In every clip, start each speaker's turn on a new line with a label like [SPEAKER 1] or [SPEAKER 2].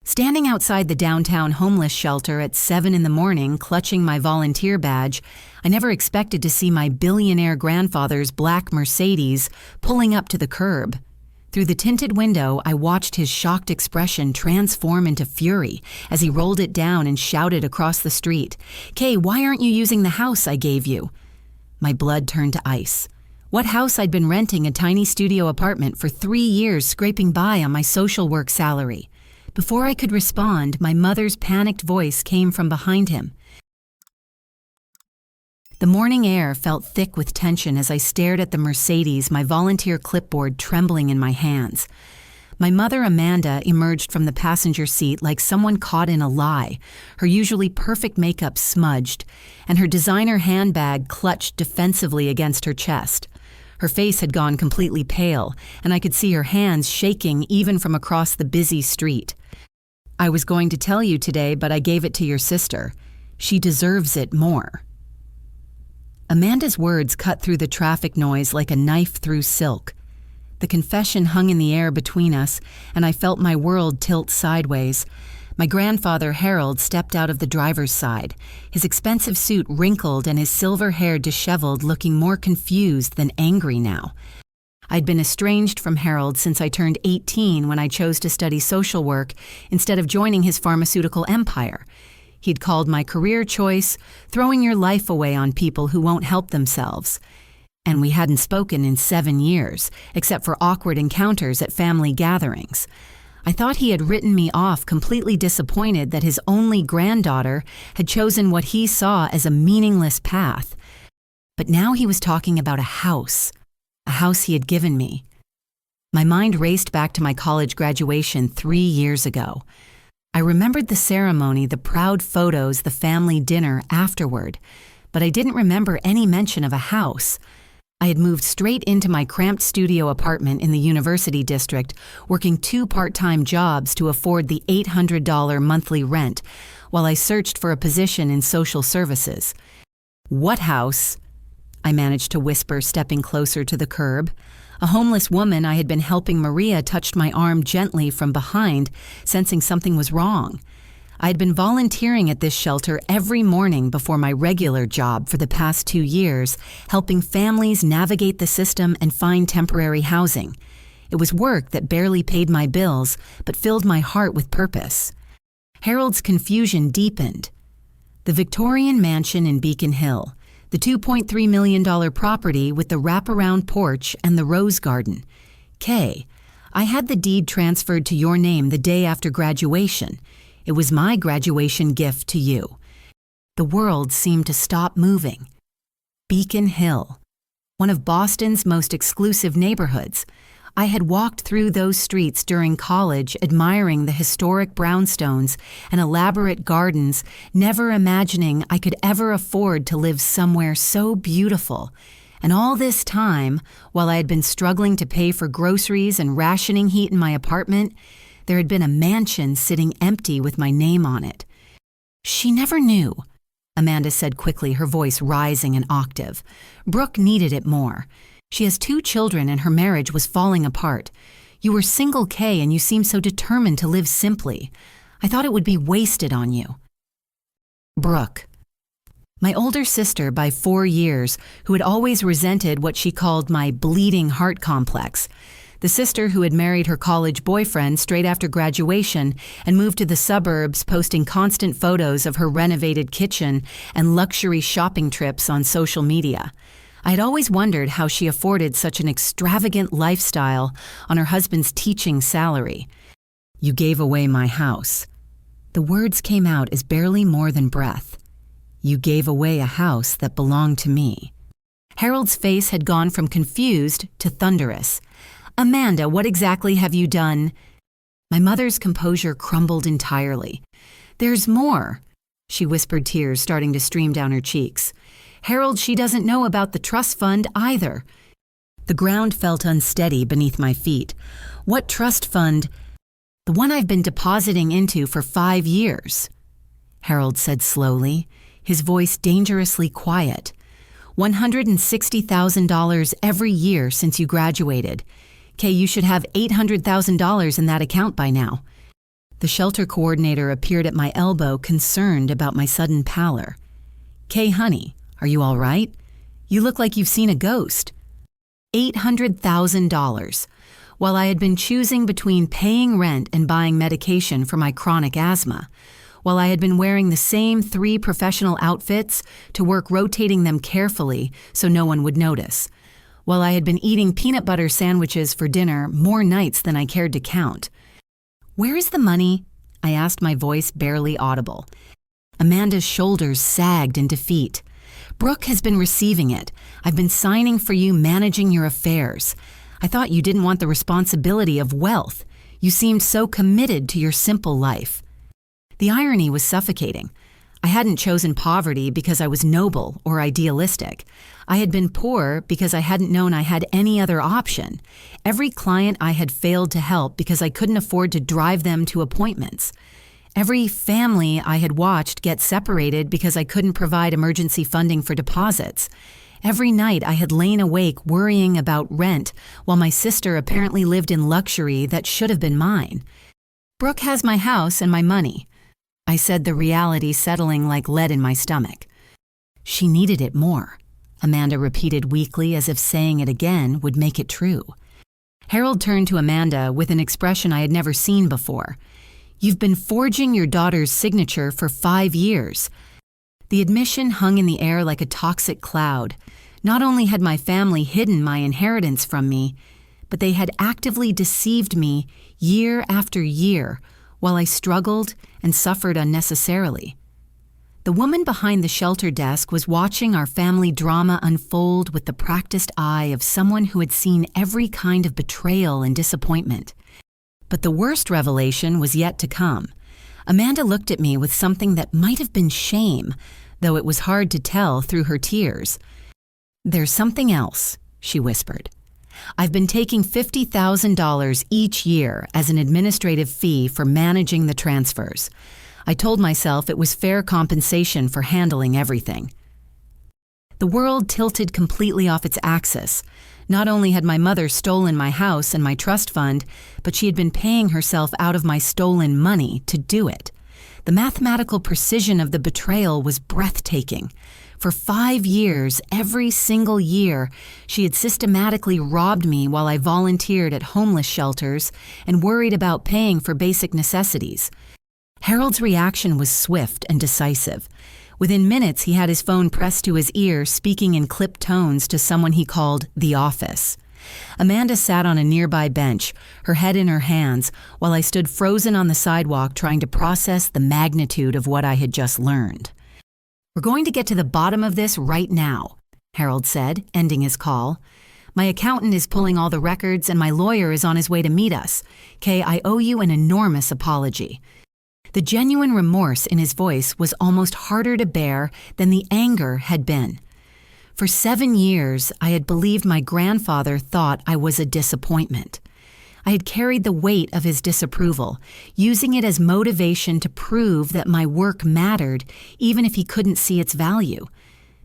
[SPEAKER 1] Standing outside the downtown homeless shelter at 7 in the morning, clutching my volunteer badge, I never expected to see my billionaire grandfather's black Mercedes pulling up to the curb. Through the tinted window, I watched his shocked expression transform into fury as he rolled it down and shouted across the street, "Kay, why aren't you using the house I gave you?" My blood turned to ice. What house I'd been renting a tiny studio apartment for 3 years, scraping by on my social work salary. Before I could respond, my mother's panicked voice came from behind him. The morning air felt thick with tension as I stared at the Mercedes, my volunteer clipboard trembling in my hands. My mother, Amanda, emerged from the passenger seat like someone caught in a lie, her usually perfect makeup smudged, and her designer handbag clutched defensively against her chest. Her face had gone completely pale, and I could see her hands shaking even from across the busy street. "I was going to tell you today, but I gave it to your sister. She deserves it more." Amanda's words cut through the traffic noise like a knife through silk. The confession hung in the air between us, and I felt my world tilt sideways. My grandfather, Harold, stepped out of the driver's side, his expensive suit wrinkled and his silver hair disheveled, looking more confused than angry now. I'd been estranged from Harold since I turned 18 when I chose to study social work instead of joining his pharmaceutical empire. He'd called my career choice throwing your life away on people who won't help themselves. And we hadn't spoken in 7 years, except for awkward encounters at family gatherings. I thought he had written me off, completely disappointed that his only granddaughter had chosen what he saw as a meaningless path. But now he was talking about a house he had given me. My mind raced back to my college graduation 3 years ago. I remembered the ceremony, the proud photos, the family dinner afterward, but I didn't remember any mention of a house. I had moved straight into my cramped studio apartment in the university district, working 2 part-time jobs to afford the $800 monthly rent, while I searched for a position in social services. "What house?" I managed to whisper, stepping closer to the curb. A homeless woman I had been helping Maria touched my arm gently from behind, sensing something was wrong. I had been volunteering at this shelter every morning before my regular job for the past 2 years, helping families navigate the system and find temporary housing. It was work that barely paid my bills, but filled my heart with purpose. Harold's confusion deepened. The Victorian mansion in Beacon Hill, the $2.3 million property with the wraparound porch and the rose garden. "Kay, I had the deed transferred to your name the day after graduation. It was my graduation gift to you." The world seemed to stop moving. Beacon Hill, one of Boston's most exclusive neighborhoods. I had walked through those streets during college, admiring the historic brownstones and elaborate gardens, never imagining I could ever afford to live somewhere so beautiful. And all this time, while I had been struggling to pay for groceries and rationing heat in my apartment, there had been a mansion sitting empty with my name on it. "She never knew," Amanda said quickly, her voice rising an octave. "Brooke needed it more. She has 2 children and her marriage was falling apart. You were single, Kay, and you seemed so determined to live simply. I thought it would be wasted on you." Brooke. My older sister by 4 years, who had always resented what she called my bleeding heart complex. The sister who had married her college boyfriend straight after graduation and moved to the suburbs, posting constant photos of her renovated kitchen and luxury shopping trips on social media. I had always wondered how she afforded such an extravagant lifestyle on her husband's teaching salary. "You gave away my house." The words came out as barely more than breath. "You gave away a house that belonged to me." Harold's face had gone from confused to thunderous. "Amanda, what exactly have you done?" My mother's composure crumbled entirely. "There's more," she whispered, tears starting to stream down her cheeks. "Harold, she doesn't know about the trust fund either." The ground felt unsteady beneath my feet. "What trust fund?" "The one I've been depositing into for 5 years," Harold said slowly, his voice dangerously quiet. $160,000 every year since you graduated. Kay, you should have $800,000 in that account by now. The shelter coordinator appeared at my elbow, concerned about my sudden pallor. "Kay, honey, are you all right? You look like you've seen a ghost." $800,000. While I had been choosing between paying rent and buying medication for my chronic asthma, while I had been wearing the same 3 professional outfits to work rotating them carefully so no one would notice, while I had been eating peanut butter sandwiches for dinner more nights than I cared to count. "Where is the money?" I asked, my voice barely audible. Amanda's shoulders sagged in defeat. "Brooke has been receiving it. I've been signing for you, managing your affairs. I thought you didn't want the responsibility of wealth. You seemed so committed to your simple life." The irony was suffocating. I hadn't chosen poverty because I was noble or idealistic. I had been poor because I hadn't known I had any other option. Every client I had failed to help because I couldn't afford to drive them to appointments. Every family I had watched get separated because I couldn't provide emergency funding for deposits. Every night I had lain awake worrying about rent while my sister apparently lived in luxury that should have been mine. "Brooke has my house and my money," I said, the reality settling like lead in my stomach. "She needed it more," Amanda repeated weakly, as if saying it again would make it true. Harold turned to Amanda with an expression I had never seen before. "You've been forging your daughter's signature for 5 years. The admission hung in the air like a toxic cloud. Not only had my family hidden my inheritance from me, but they had actively deceived me year after year while I struggled and suffered unnecessarily. The woman behind the shelter desk was watching our family drama unfold with the practiced eye of someone who had seen every kind of betrayal and disappointment. But the worst revelation was yet to come. Amanda looked at me with something that might have been shame, though it was hard to tell through her tears. "There's something else," she whispered. "I've been taking $50,000 each year as an administrative fee for managing the transfers. I told myself it was fair compensation for handling everything." The world tilted completely off its axis. Not only had my mother stolen my house and my trust fund, but she had been paying herself out of my stolen money to do it. The mathematical precision of the betrayal was breathtaking. For 5 years, every single year, she had systematically robbed me while I volunteered at homeless shelters and worried about paying for basic necessities. Harold's reaction was swift and decisive. Within minutes, he had his phone pressed to his ear, speaking in clipped tones to someone he called the office. Amanda sat on a nearby bench, her head in her hands, while I stood frozen on the sidewalk trying to process the magnitude of what I had just learned. "We're going to get to the bottom of this right now," Harold said, ending his call. "My accountant is pulling all the records and my lawyer is on his way to meet us. Kay, I owe you an enormous apology." The genuine remorse in his voice was almost harder to bear than the anger had been. For 7 years, I had believed my grandfather thought I was a disappointment. I had carried the weight of his disapproval, using it as motivation to prove that my work mattered, even if he couldn't see its value.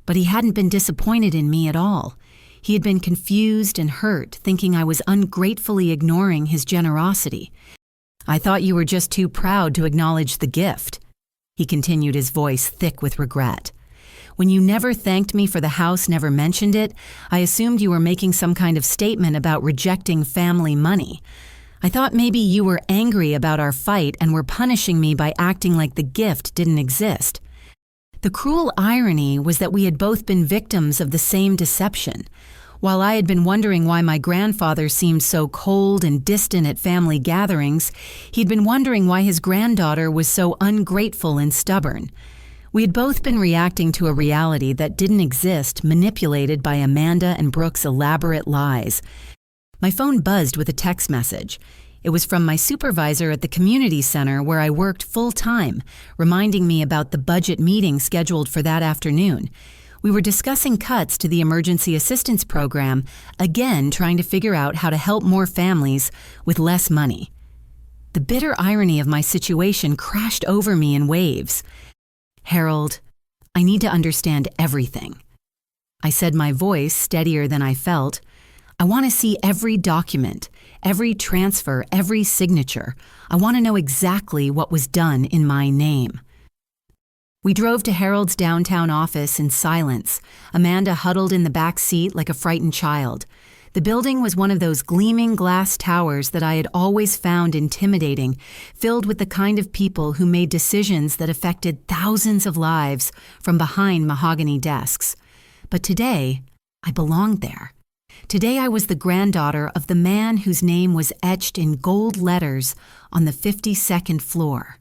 [SPEAKER 1] But he hadn't been disappointed in me at all. He had been confused and hurt, thinking I was ungratefully ignoring his generosity. "I thought you were just too proud to acknowledge the gift," he continued, his voice thick with regret. "When you never thanked me for the house, never mentioned it, I assumed you were making some kind of statement about rejecting family money. I thought maybe you were angry about our fight and were punishing me by acting like the gift didn't exist." The cruel irony was that we had both been victims of the same deception. While I had been wondering why my grandfather seemed so cold and distant at family gatherings, he'd been wondering why his granddaughter was so ungrateful and stubborn. We had both been reacting to a reality that didn't exist, manipulated by Amanda and Brooke's elaborate lies. My phone buzzed with a text message. It was from my supervisor at the community center where I worked full-time, reminding me about the budget meeting scheduled for that afternoon. We were discussing cuts to the emergency assistance program, again trying to figure out how to help more families with less money. The bitter irony of my situation crashed over me in waves. "Harold, I need to understand everything," I said, my voice steadier than I felt. "I want to see every document, Every transfer, every signature. I want to know exactly what was done in my name. We drove to Harold's downtown office in silence, Amanda huddled in the back seat like a frightened child. The building was one of those gleaming glass towers that I had always found intimidating, filled with the kind of people who made decisions that affected thousands of lives from behind mahogany desks. But today, I belonged there. Today I was the granddaughter of the man whose name was etched in gold letters on the 52nd floor.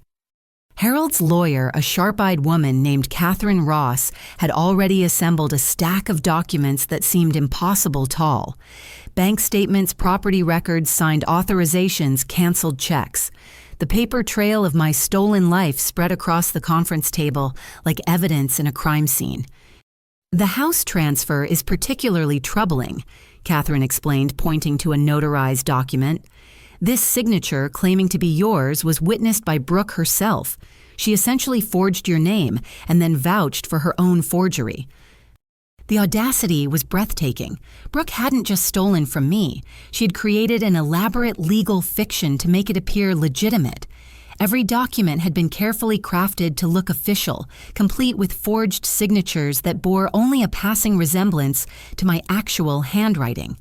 [SPEAKER 1] Harold's lawyer, a sharp-eyed woman named Catherine Ross, had already assembled a stack of documents that seemed impossible tall. Bank statements, property records, signed authorizations, canceled checks. The paper trail of my stolen life spread across the conference table like evidence in a crime scene. The house transfer is particularly troubling, Catherine explained, pointing to a notarized document. This signature, claiming to be yours, was witnessed by Brooke herself. She essentially forged your name and then vouched for her own forgery. The audacity was breathtaking. Brooke hadn't just stolen from me. She had created an elaborate legal fiction to make it appear legitimate. Every document had been carefully crafted to look official, complete with forged signatures that bore only a passing resemblance to my actual handwriting.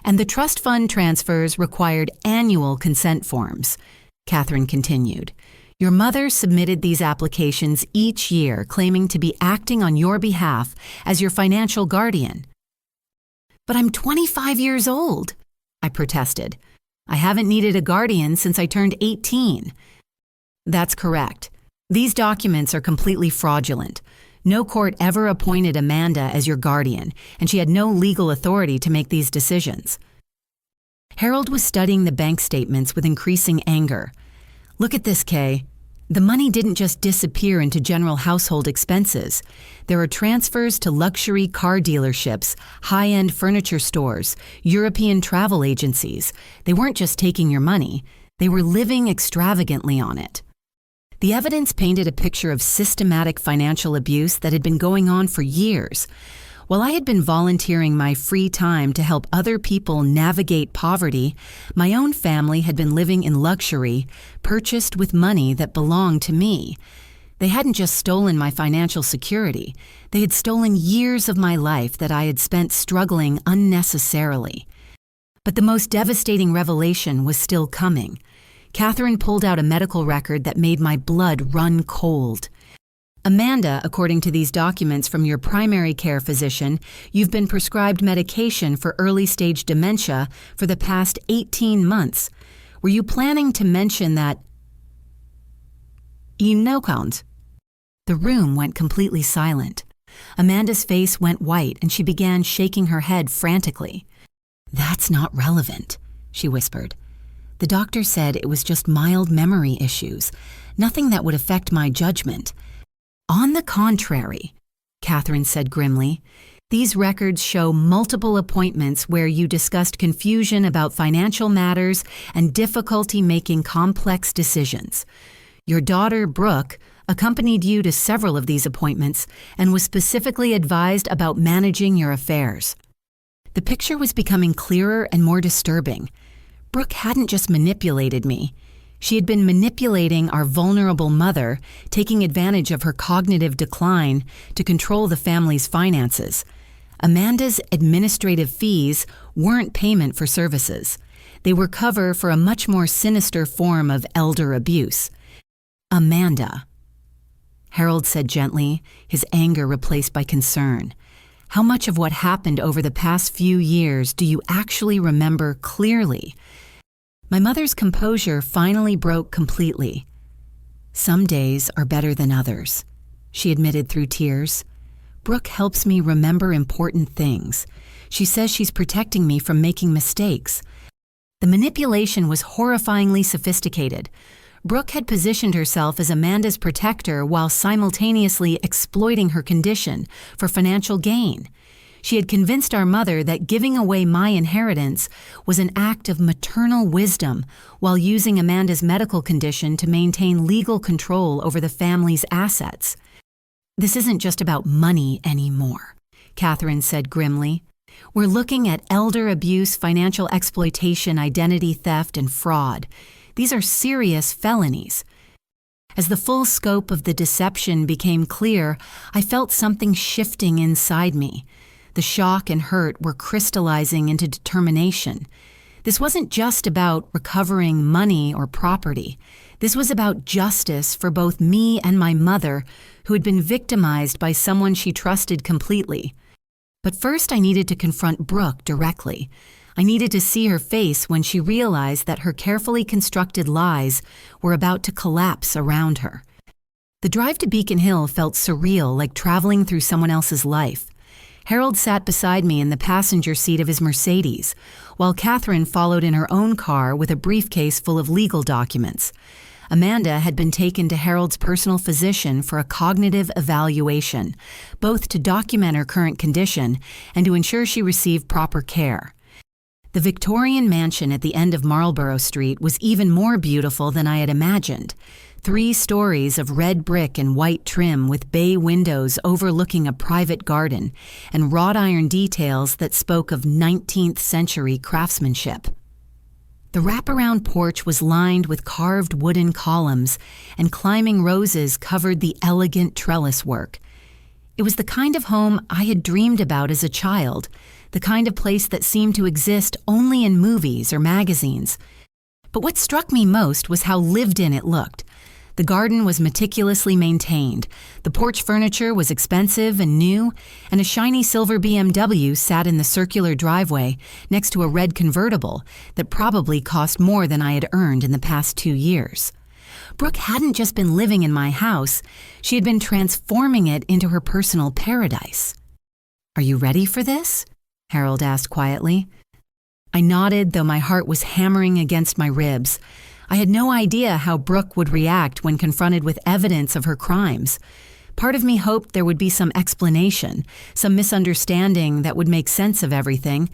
[SPEAKER 1] And the trust fund transfers required annual consent forms, Catherine continued. Your mother submitted these applications each year, claiming to be acting on your behalf as your financial guardian. But I'm 25 years old, I protested. I haven't needed a guardian since I turned 18. That's correct. These documents are completely fraudulent. No court ever appointed Amanda as your guardian, and she had no legal authority to make these decisions. Harold was studying the bank statements with increasing anger. Look at this, Kay. The money didn't just disappear into general household expenses. There are transfers to luxury car dealerships, high-end furniture stores, European travel agencies. They weren't just taking your money. They were living extravagantly on it. The evidence painted a picture of systematic financial abuse that had been going on for years. While I had been volunteering my free time to help other people navigate poverty, my own family had been living in luxury, purchased with money that belonged to me. They hadn't just stolen my financial security. They had stolen years of my life that I had spent struggling unnecessarily. But the most devastating revelation was still coming. Catherine pulled out a medical record that made my blood run cold. Amanda, according to these documents from your primary care physician, you've been prescribed medication for early-stage dementia for the past 18 months. Were you planning to mention that? The room went completely silent. Amanda's face went white and she began shaking her head frantically. That's not relevant, she whispered. The doctor said it was just mild memory issues, nothing that would affect my judgment. On the contrary, Catherine said grimly, these records show multiple appointments where you discussed confusion about financial matters and difficulty making complex decisions. Your daughter, Brooke, accompanied you to several of these appointments and was specifically advised about managing your affairs. The picture was becoming clearer and more disturbing. Brooke hadn't just manipulated me. She had been manipulating our vulnerable mother, taking advantage of her cognitive decline to control the family's finances. Amanda's administrative fees weren't payment for services. They were cover for a much more sinister form of elder abuse. Amanda, Harold said gently, his anger replaced by concern. How much of what happened over the past few years do you actually remember clearly? My mother's composure finally broke completely. Some days are better than others, she admitted through tears. Brooke helps me remember important things. She says she's protecting me from making mistakes. The manipulation was horrifyingly sophisticated. Brooke had positioned herself as Amanda's protector while simultaneously exploiting her condition for financial gain. She had convinced our mother that giving away my inheritance was an act of maternal wisdom while using Amanda's medical condition to maintain legal control over the family's assets. This isn't just about money anymore, Catherine said grimly. We're looking at elder abuse, financial exploitation, identity theft, and fraud. These are serious felonies. As the full scope of the deception became clear, I felt something shifting inside me. The shock and hurt were crystallizing into determination. This wasn't just about recovering money or property. This was about justice for both me and my mother, who had been victimized by someone she trusted completely. But first, I needed to confront Brooke directly. I needed to see her face when she realized that her carefully constructed lies were about to collapse around her. The drive to Beacon Hill felt surreal, like traveling through someone else's life. Harold sat beside me in the passenger seat of his Mercedes, while Catherine followed in her own car with a briefcase full of legal documents. Amanda had been taken to Harold's personal physician for a cognitive evaluation, both to document her current condition and to ensure she received proper care. The Victorian mansion at the end of Marlborough Street was even more beautiful than I had imagined. 3 stories of red brick and white trim with bay windows overlooking a private garden and wrought iron details that spoke of 19th century craftsmanship. The wraparound porch was lined with carved wooden columns, and climbing roses covered the elegant trellis work. It was the kind of home I had dreamed about as a child, the kind of place that seemed to exist only in movies or magazines. But what struck me most was how lived in it looked. The garden was meticulously maintained, the porch furniture was expensive and new, and a shiny silver BMW sat in the circular driveway next to a red convertible that probably cost more than I had earned in the past 2 years. Brooke hadn't just been living in my house, she had been transforming it into her personal paradise. "Are you ready for this?" Harold asked quietly. I nodded, though my heart was hammering against my ribs. I had no idea how Brooke would react when confronted with evidence of her crimes. Part of me hoped there would be some explanation, some misunderstanding that would make sense of everything,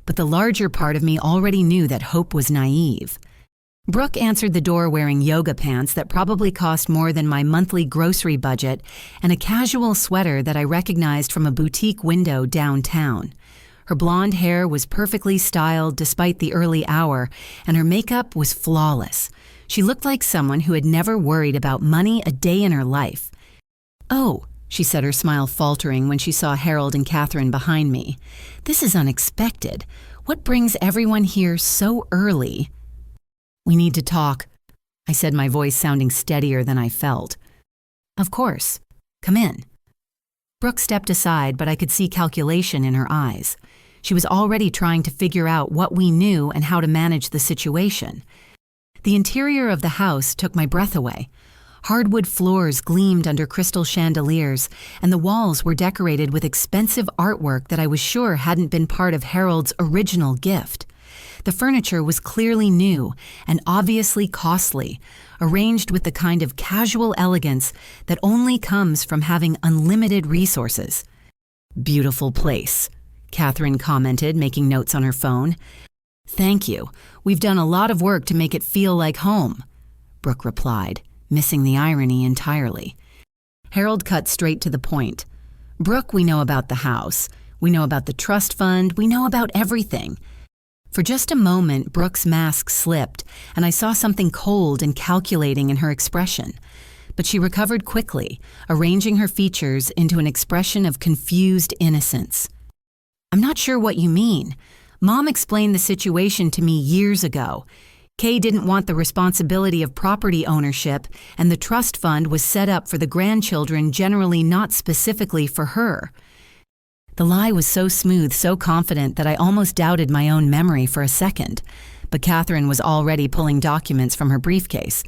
[SPEAKER 1] but the larger part of me already knew that hope was naive. Brooke answered the door wearing yoga pants that probably cost more than my monthly grocery budget and a casual sweater that I recognized from a boutique window downtown. Her blonde hair was perfectly styled despite the early hour, and her makeup was flawless. She looked like someone who had never worried about money a day in her life. "Oh," she said, her smile faltering when she saw Harold and Catherine behind me. "This is unexpected. What brings everyone here so early?" "We need to talk," I said, my voice sounding steadier than I felt. "Of course. Come in." Brooke stepped aside, but I could see calculation in her eyes. She was already trying to figure out what we knew and how to manage the situation. The interior of the house took my breath away. Hardwood floors gleamed under crystal chandeliers, and the walls were decorated with expensive artwork that I was sure hadn't been part of Harold's original gift. The furniture was clearly new and obviously costly, arranged with the kind of casual elegance that only comes from having unlimited resources. "Beautiful place," Catherine commented, making notes on her phone. "Thank you. We've done a lot of work to make it feel like home," Brooke replied, missing the irony entirely. Harold cut straight to the point. "Brooke, we know about the house. We know about the trust fund. We know about everything." For just a moment, Brooke's mask slipped, and I saw something cold and calculating in her expression. But she recovered quickly, arranging her features into an expression of confused innocence. "I'm not sure what you mean. Mom explained the situation to me years ago. Kay didn't want the responsibility of property ownership, and the trust fund was set up for the grandchildren, generally not specifically for her." The lie was so smooth, so confident that I almost doubted my own memory for a second. But Catherine was already pulling documents from her briefcase.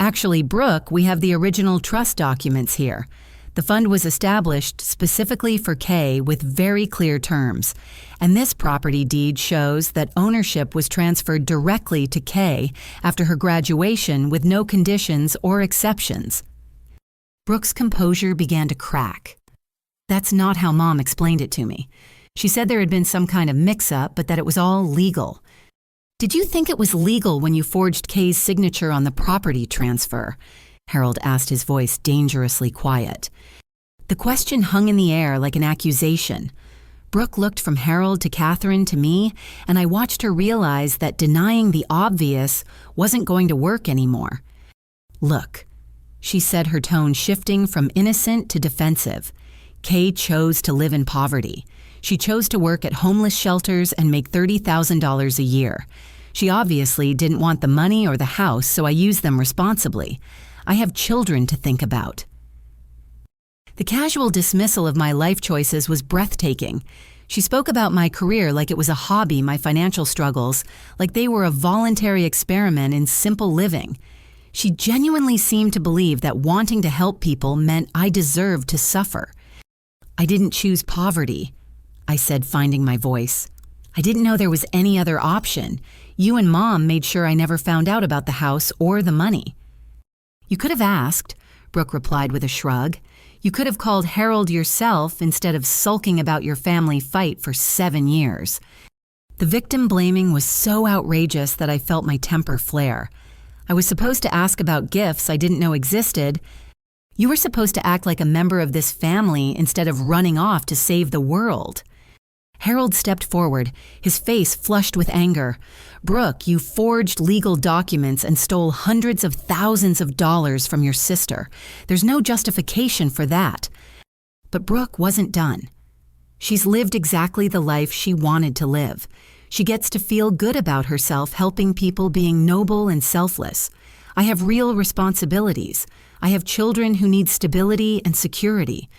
[SPEAKER 1] "Actually, Brooke, we have the original trust documents here. The fund was established specifically for Kay with very clear terms, and this property deed shows that ownership was transferred directly to Kay after her graduation with no conditions or exceptions." Brooke's composure began to crack. "That's not how Mom explained it to me. She said there had been some kind of mix-up, but that it was all legal." "Did you think it was legal when you forged Kay's signature on the property transfer?" Harold asked, his voice dangerously quiet. The question hung in the air like an accusation. Brooke looked from Harold to Catherine to me, and I watched her realize that denying the obvious wasn't going to work anymore. "Look," she said, her tone shifting from innocent to defensive. "Kay chose to live in poverty. She chose to work at homeless shelters and make $30,000 a year. She obviously didn't want the money or the house, so I used them responsibly. I have children to think about." The casual dismissal of my life choices was breathtaking. She spoke about my career like it was a hobby, my financial struggles, like they were a voluntary experiment in simple living. She genuinely seemed to believe that wanting to help people meant I deserved to suffer. "I didn't choose poverty," I said, finding my voice. "I didn't know there was any other option. You and Mom made sure I never found out about the house or the money." "You could have asked," Brooke replied with a shrug. "You could have called Harold yourself instead of sulking about your family fight for 7 years." The victim blaming was so outrageous that I felt my temper flare. I was supposed to ask about gifts I didn't know existed. You were supposed to act like a member of this family instead of running off to save the world. Harold stepped forward, his face flushed with anger. "Brooke, you forged legal documents and stole hundreds of thousands of dollars from your sister. There's no justification for that." But Brooke wasn't done. She's lived exactly the life she wanted to live. She gets to feel good about herself, helping people, being noble and selfless. I have real responsibilities. I have children who need stability and security.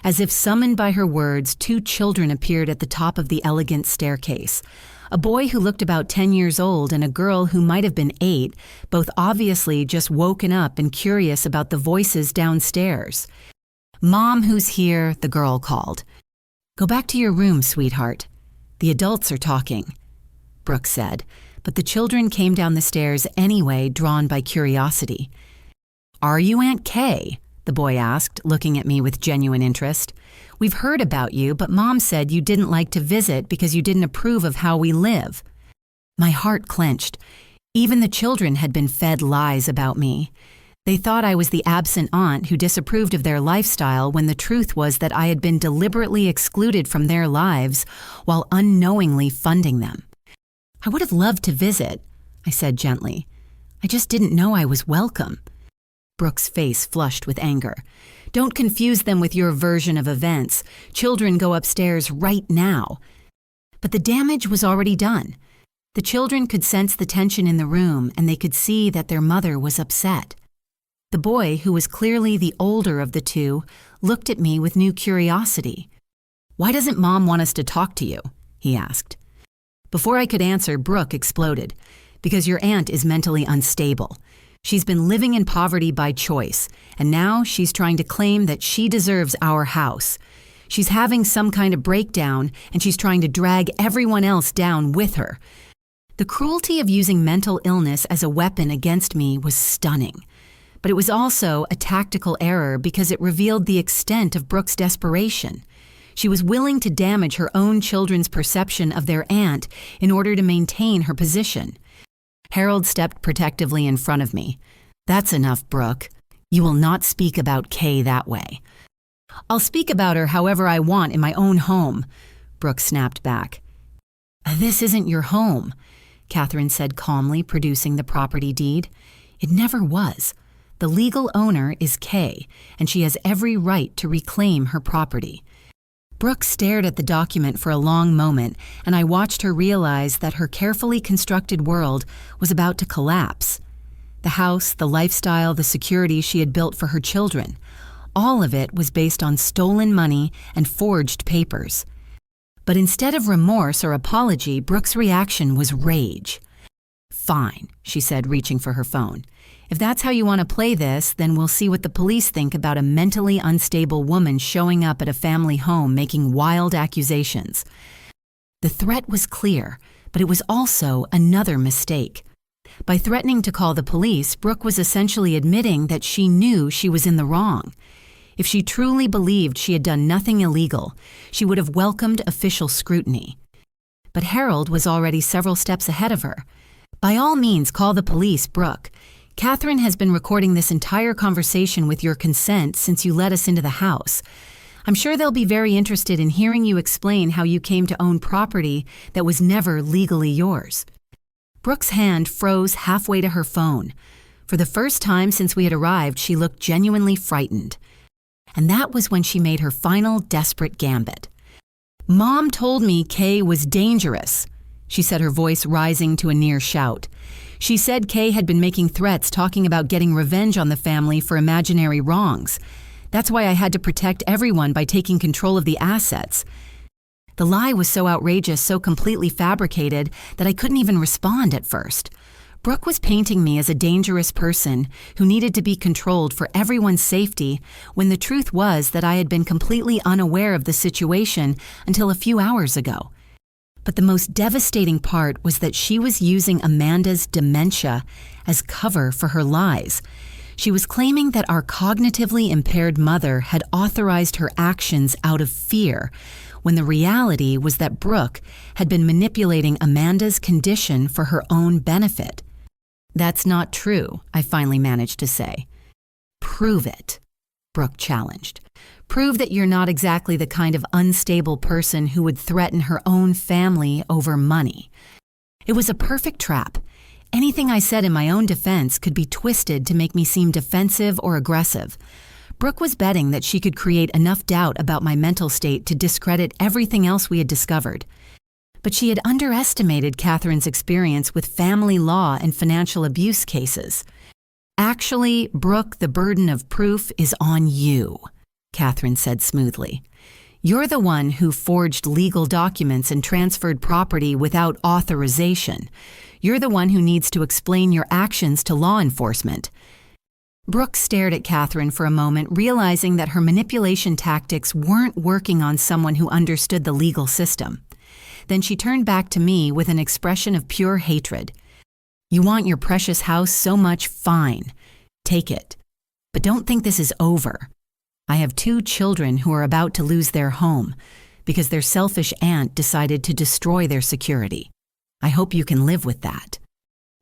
[SPEAKER 1] As if summoned by her words, 2 children appeared at the top of the elegant staircase. A boy who looked about 10 years old and a girl who might have been 8, both obviously just woken up and curious about the voices downstairs. "Mom, who's here?" the girl called. "Go back to your room, sweetheart. The adults are talking," Brooke said, but the children came down the stairs anyway, drawn by curiosity. "Are you Aunt Kay?" the boy asked, looking at me with genuine interest. "We've heard about you, but Mom said you didn't like to visit because you didn't approve of how we live." My heart clenched. Even the children had been fed lies about me. They thought I was the absent aunt who disapproved of their lifestyle when the truth was that I had been deliberately excluded from their lives while unknowingly funding them. "I would have loved to visit," I said gently. "I just didn't know I was welcome." Brooke's face flushed with anger. "Don't confuse them with your version of events. Children go upstairs right now." But the damage was already done. The children could sense the tension in the room, and they could see that their mother was upset. The boy, who was clearly the older of the 2, looked at me with new curiosity. "Why doesn't Mom want us to talk to you?" he asked. Before I could answer, Brooke exploded. "Because your aunt is mentally unstable. She's been living in poverty by choice, and now she's trying to claim that she deserves our house. She's having some kind of breakdown, and she's trying to drag everyone else down with her." The cruelty of using mental illness as a weapon against me was stunning. But it was also a tactical error because it revealed the extent of Brooke's desperation. She was willing to damage her own children's perception of their aunt in order to maintain her position. Harold stepped protectively in front of me. "That's enough, Brooke. You will not speak about Kay that way." "I'll speak about her however I want in my own home," Brooke snapped back. "This isn't your home," Catherine said calmly, producing the property deed. "It never was. The legal owner is Kay, and she has every right to reclaim her property." Brooke stared at the document for a long moment, and I watched her realize that her carefully constructed world was about to collapse. The house, the lifestyle, the security she had built for her children, all of it was based on stolen money and forged papers. But instead of remorse or apology, Brooke's reaction was rage. "Fine," she said, reaching for her phone. "If that's how you want to play this, then we'll see what the police think about a mentally unstable woman showing up at a family home making wild accusations." The threat was clear, but it was also another mistake. By threatening to call the police, Brooke was essentially admitting that she knew she was in the wrong. If she truly believed she had done nothing illegal, she would have welcomed official scrutiny. But Harold was already several steps ahead of her. "By all means, call the police, Brooke. Catherine has been recording this entire conversation with your consent since you let us into the house. I'm sure they'll be very interested in hearing you explain how you came to own property that was never legally yours." Brooke's hand froze halfway to her phone. For the first time since we had arrived, she looked genuinely frightened. And that was when she made her final desperate gambit. "Mom told me Kay was dangerous," she said, her voice rising to a near shout. "She said Kay had been making threats talking about getting revenge on the family for imaginary wrongs. That's why I had to protect everyone by taking control of the assets." The lie was so outrageous, so completely fabricated, that I couldn't even respond at first. Brooke was painting me as a dangerous person who needed to be controlled for everyone's safety, when the truth was that I had been completely unaware of the situation until a few hours ago. But the most devastating part was that she was using Amanda's dementia as cover for her lies. She was claiming that our cognitively impaired mother had authorized her actions out of fear, when the reality was that Brooke had been manipulating Amanda's condition for her own benefit. "That's not true," I finally managed to say. "Prove it," Brooke challenged. "Prove that you're not exactly the kind of unstable person who would threaten her own family over money." It was a perfect trap. Anything I said in my own defense could be twisted to make me seem defensive or aggressive. Brooke was betting that she could create enough doubt about my mental state to discredit everything else we had discovered. But she had underestimated Catherine's experience with family law and financial abuse cases. "Actually, Brooke, the burden of proof is on you," Catherine said smoothly. "You're the one who forged legal documents and transferred property without authorization. You're the one who needs to explain your actions to law enforcement." Brooke stared at Catherine for a moment, realizing that her manipulation tactics weren't working on someone who understood the legal system. Then she turned back to me with an expression of pure hatred. "You want your precious house so much? Fine. Take it. But don't think this is over. I have 2 children who are about to lose their home because their selfish aunt decided to destroy their security. I hope you can live with that."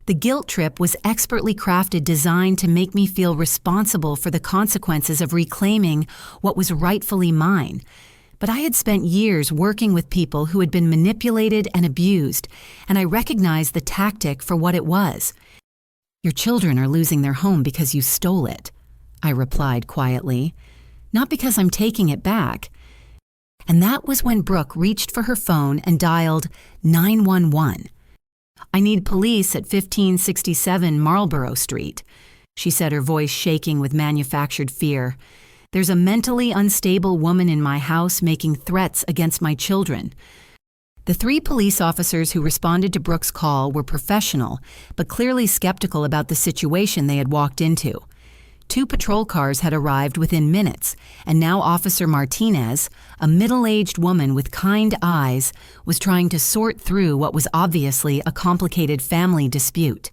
[SPEAKER 1] The guilt trip was expertly crafted, designed to make me feel responsible for the consequences of reclaiming what was rightfully mine. But I had spent years working with people who had been manipulated and abused, and I recognized the tactic for what it was. "Your children are losing their home because you stole it," I replied quietly. "Not because I'm taking it back." And that was when Brooke reached for her phone and dialed 911. "I need police at 1567 Marlborough Street," she said, her voice shaking with manufactured fear. "There's a mentally unstable woman in my house making threats against my children." The 3 police officers who responded to Brooke's call were professional, but clearly skeptical about the situation they had walked into. 2 patrol cars had arrived within minutes, and now Officer Martinez, a middle-aged woman with kind eyes, was trying to sort through what was obviously a complicated family dispute.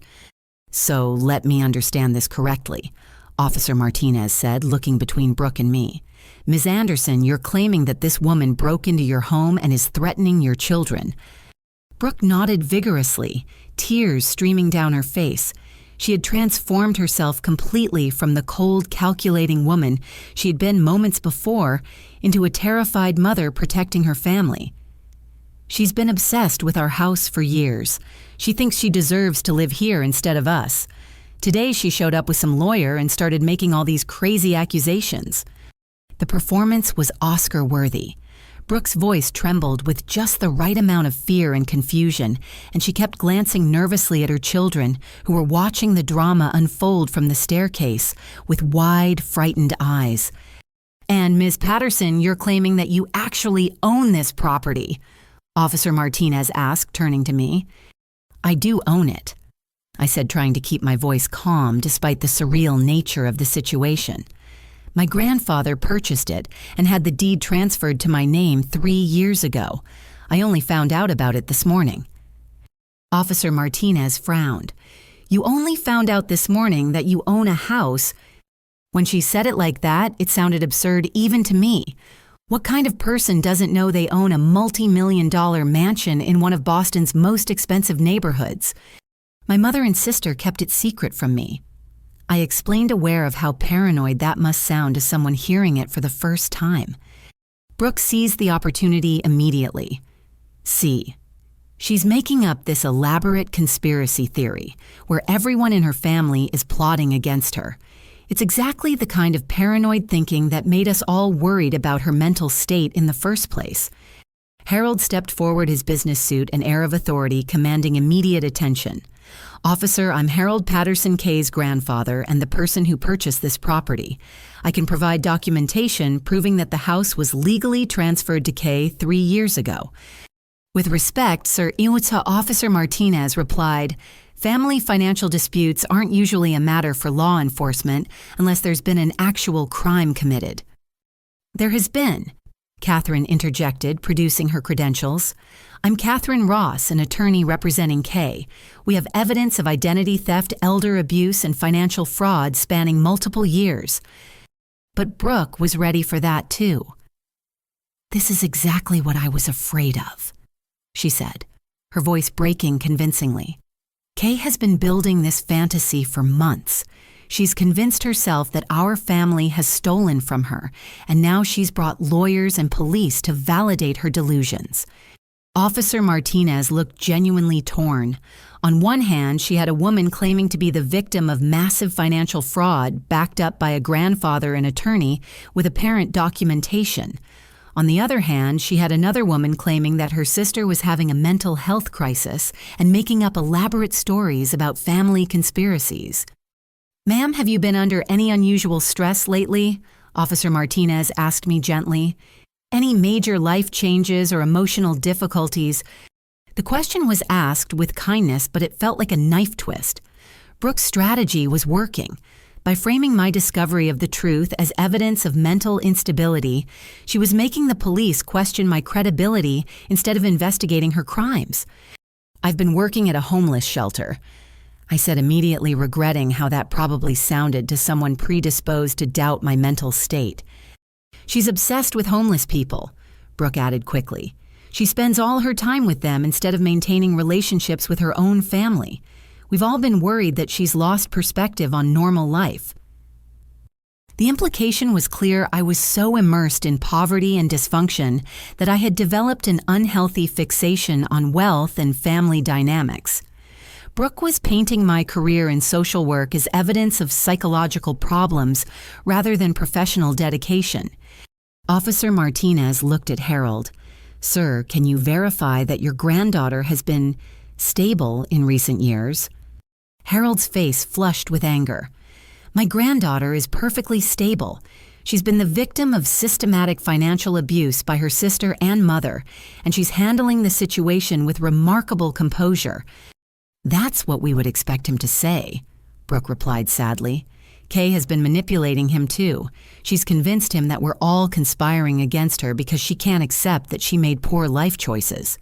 [SPEAKER 1] "So let me understand this correctly," Officer Martinez said, looking between Brooke and me. "Ms. Anderson, you're claiming that this woman broke into your home and is threatening your children." Brooke nodded vigorously, tears streaming down her face. She had transformed herself completely from the cold, calculating woman she had been moments before into a terrified mother protecting her family. "She's been obsessed with our house for years. She thinks she deserves to live here instead of us. Today she showed up with some lawyer and started making all these crazy accusations." The performance was Oscar-worthy. Brooke's voice trembled with just the right amount of fear and confusion, and she kept glancing nervously at her children, who were watching the drama unfold from the staircase with wide, frightened eyes. "And Ms. Patterson, you're claiming that you actually own this property?" Officer Martinez asked, turning to me. "I do own it," I said, trying to keep my voice calm despite the surreal nature of the situation. "My grandfather purchased it and had the deed transferred to my name 3 years ago. I only found out about it this morning." Officer Martinez frowned. "You only found out this morning that you own a house?" When she said it like that, it sounded absurd even to me. What kind of person doesn't know they own a multi-million-dollar mansion in one of Boston's most expensive neighborhoods? My mother and sister kept it secret from me. I explained, aware of how paranoid that must sound to someone hearing it for the first time. Brooke seized the opportunity immediately. C. She's making up this elaborate conspiracy theory where everyone in her family is plotting against her. It's exactly the kind of paranoid thinking that made us all worried about her mental state in the first place. Harold stepped forward, his business suit and air of authority commanding immediate attention. "Officer, I'm Harold Patterson Kay's grandfather and the person who purchased this property. I can provide documentation proving that the house was legally transferred to Kay 3 years ago." With respect, Sir Iwata, Officer Martinez replied, "Family financial disputes aren't usually a matter for law enforcement unless there's been an actual crime committed." "There has been," Catherine interjected, producing her credentials. "I'm Catherine Ross, an attorney representing Kay. We have evidence of identity theft, elder abuse, and financial fraud spanning multiple years." But Brooke was ready for that too. "This is exactly what I was afraid of," she said, her voice breaking convincingly. "Kay has been building this fantasy for months. She's convinced herself that our family has stolen from her, and now she's brought lawyers and police to validate her delusions." Officer Martinez looked genuinely torn. On one hand, she had a woman claiming to be the victim of massive financial fraud, backed up by a grandfather and attorney with apparent documentation. On the other hand, she had another woman claiming that her sister was having a mental health crisis and making up elaborate stories about family conspiracies. "Ma'am, have you been under any unusual stress lately?" Officer Martinez asked me gently. "Any major life changes or emotional difficulties?" The question was asked with kindness, but it felt like a knife twist. Brooke's strategy was working. By framing my discovery of the truth as evidence of mental instability, she was making the police question my credibility instead of investigating her crimes. "I've been working at a homeless shelter," I said, immediately regretting how that probably sounded to someone predisposed to doubt my mental state. "She's obsessed with homeless people," Brooke added quickly. "She spends all her time with them instead of maintaining relationships with her own family. We've all been worried that she's lost perspective on normal life." The implication was clear. I was so immersed in poverty and dysfunction that I had developed an unhealthy fixation on wealth and family dynamics. Brooke was painting my career in social work as evidence of psychological problems rather than professional dedication. Officer Martinez looked at Harold. "Sir, can you verify that your granddaughter has been stable in recent years?" Harold's face flushed with anger. "My granddaughter is perfectly stable. She's been the victim of systematic financial abuse by her sister and mother, and she's handling the situation with remarkable composure." "That's what we would expect him to say," Brooke replied sadly. "Kay has been manipulating him too. She's convinced him that we're all conspiring against her because she can't accept that she made poor life choices."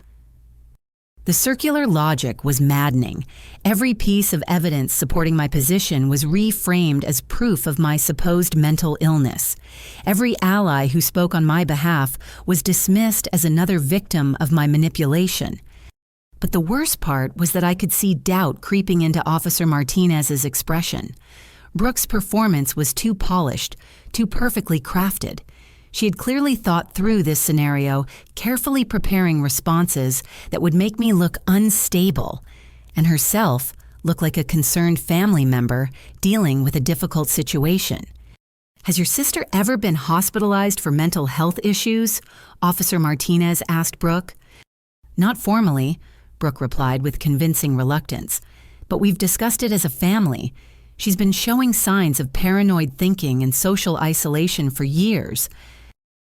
[SPEAKER 1] The circular logic was maddening. Every piece of evidence supporting my position was reframed as proof of my supposed mental illness. Every ally who spoke on my behalf was dismissed as another victim of my manipulation. But the worst part was that I could see doubt creeping into Officer Martinez's expression. Brooke's performance was too polished, too perfectly crafted. She had clearly thought through this scenario, carefully preparing responses that would make me look unstable, and herself look like a concerned family member dealing with a difficult situation. "Has your sister ever been hospitalized for mental health issues?" Officer Martinez asked Brooke. "Not formally," Brooke replied with convincing reluctance, "but we've discussed it as a family. She's been showing signs of paranoid thinking and social isolation for years."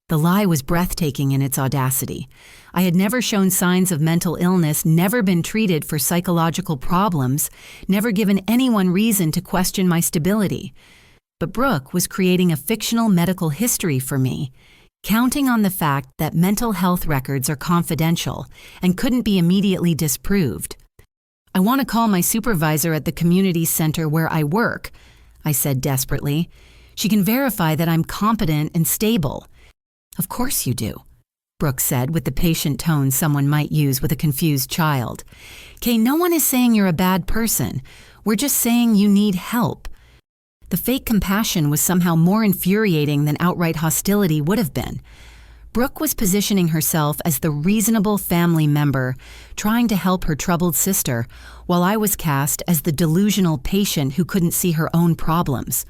[SPEAKER 1] The lie was breathtaking in its audacity. I had never shown signs of mental illness, never been treated for psychological problems, never given anyone reason to question my stability. But Brooke was creating a fictional medical history for me, counting on the fact that mental health records are confidential and couldn't be immediately disproved. "I want to call my supervisor at the community center where I work," I said desperately. "She can verify that I'm competent and stable." "Of course you do," Brooke said with the patient tone someone might use with a confused child. "Kay, no one is saying you're a bad person. We're just saying you need help." The fake compassion was somehow more infuriating than outright hostility would have been. Brooke was positioning herself as the reasonable family member, trying to help her troubled sister, while I was cast as the delusional patient who couldn't see her own problems.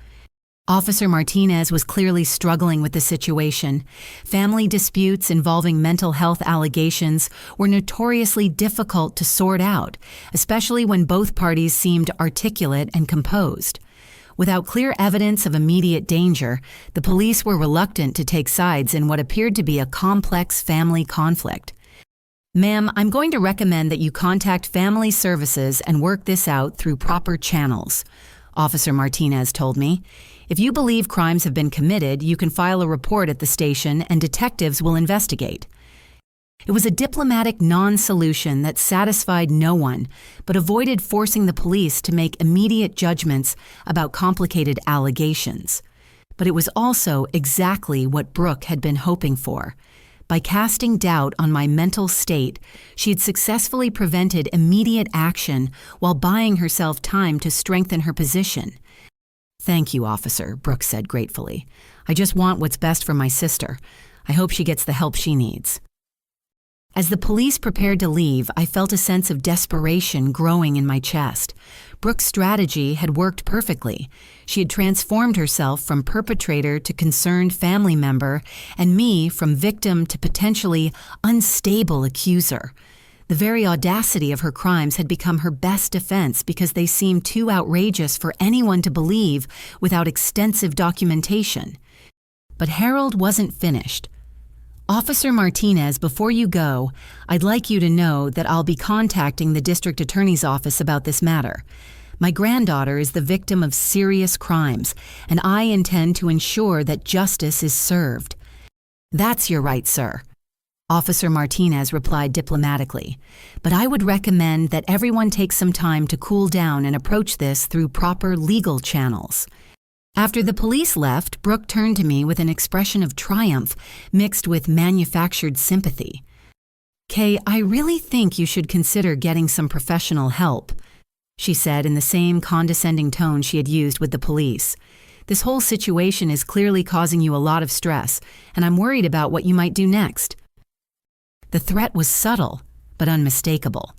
[SPEAKER 1] Officer Martinez was clearly struggling with the situation. Family disputes involving mental health allegations were notoriously difficult to sort out, especially when both parties seemed articulate and composed. Without clear evidence of immediate danger, the police were reluctant to take sides in what appeared to be a complex family conflict. "Ma'am, I'm going to recommend that you contact Family Services and work this out through proper channels," Officer Martinez told me. "If you believe crimes have been committed, you can file a report at the station and detectives will investigate." It was a diplomatic non-solution that satisfied no one, but avoided forcing the police to make immediate judgments about complicated allegations. But it was also exactly what Brooke had been hoping for. By casting doubt on my mental state, she had successfully prevented immediate action while buying herself time to strengthen her position. "Thank you, officer," Brooke said gratefully. "I just want what's best for my sister. I hope she gets the help she needs." As the police prepared to leave, I felt a sense of desperation growing in my chest. Brooke's strategy had worked perfectly. She had transformed herself from perpetrator to concerned family member, and me from victim to potentially unstable accuser. The very audacity of her crimes had become her best defense because they seemed too outrageous for anyone to believe without extensive documentation. But Harold wasn't finished. "Officer Martinez, before you go, I'd like you to know that I'll be contacting the district attorney's office about this matter. My granddaughter is the victim of serious crimes, and I intend to ensure that justice is served." "That's your right, sir," Officer Martinez replied diplomatically. "But I would recommend that everyone take some time to cool down and approach this through proper legal channels." After the police left, Brooke turned to me with an expression of triumph mixed with manufactured sympathy. "Kay, I really think you should consider getting some professional help," she said in the same condescending tone she had used with the police. "This whole situation is clearly causing you a lot of stress, and I'm worried about what you might do next." The threat was subtle, but unmistakable.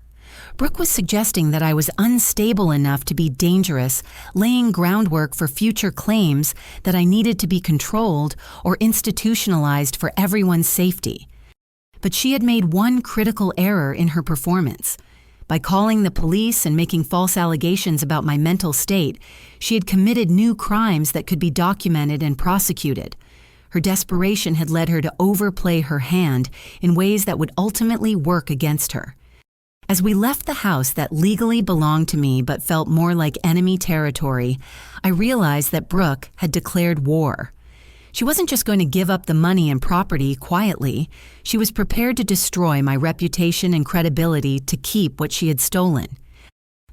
[SPEAKER 1] Brooke was suggesting that I was unstable enough to be dangerous, laying groundwork for future claims that I needed to be controlled or institutionalized for everyone's safety. But she had made one critical error in her performance. By calling the police and making false allegations about my mental state, she had committed new crimes that could be documented and prosecuted. Her desperation had led her to overplay her hand in ways that would ultimately work against her. As we left the house that legally belonged to me but felt more like enemy territory, I realized that Brooke had declared war. She wasn't just going to give up the money and property quietly. She was prepared to destroy my reputation and credibility to keep what she had stolen.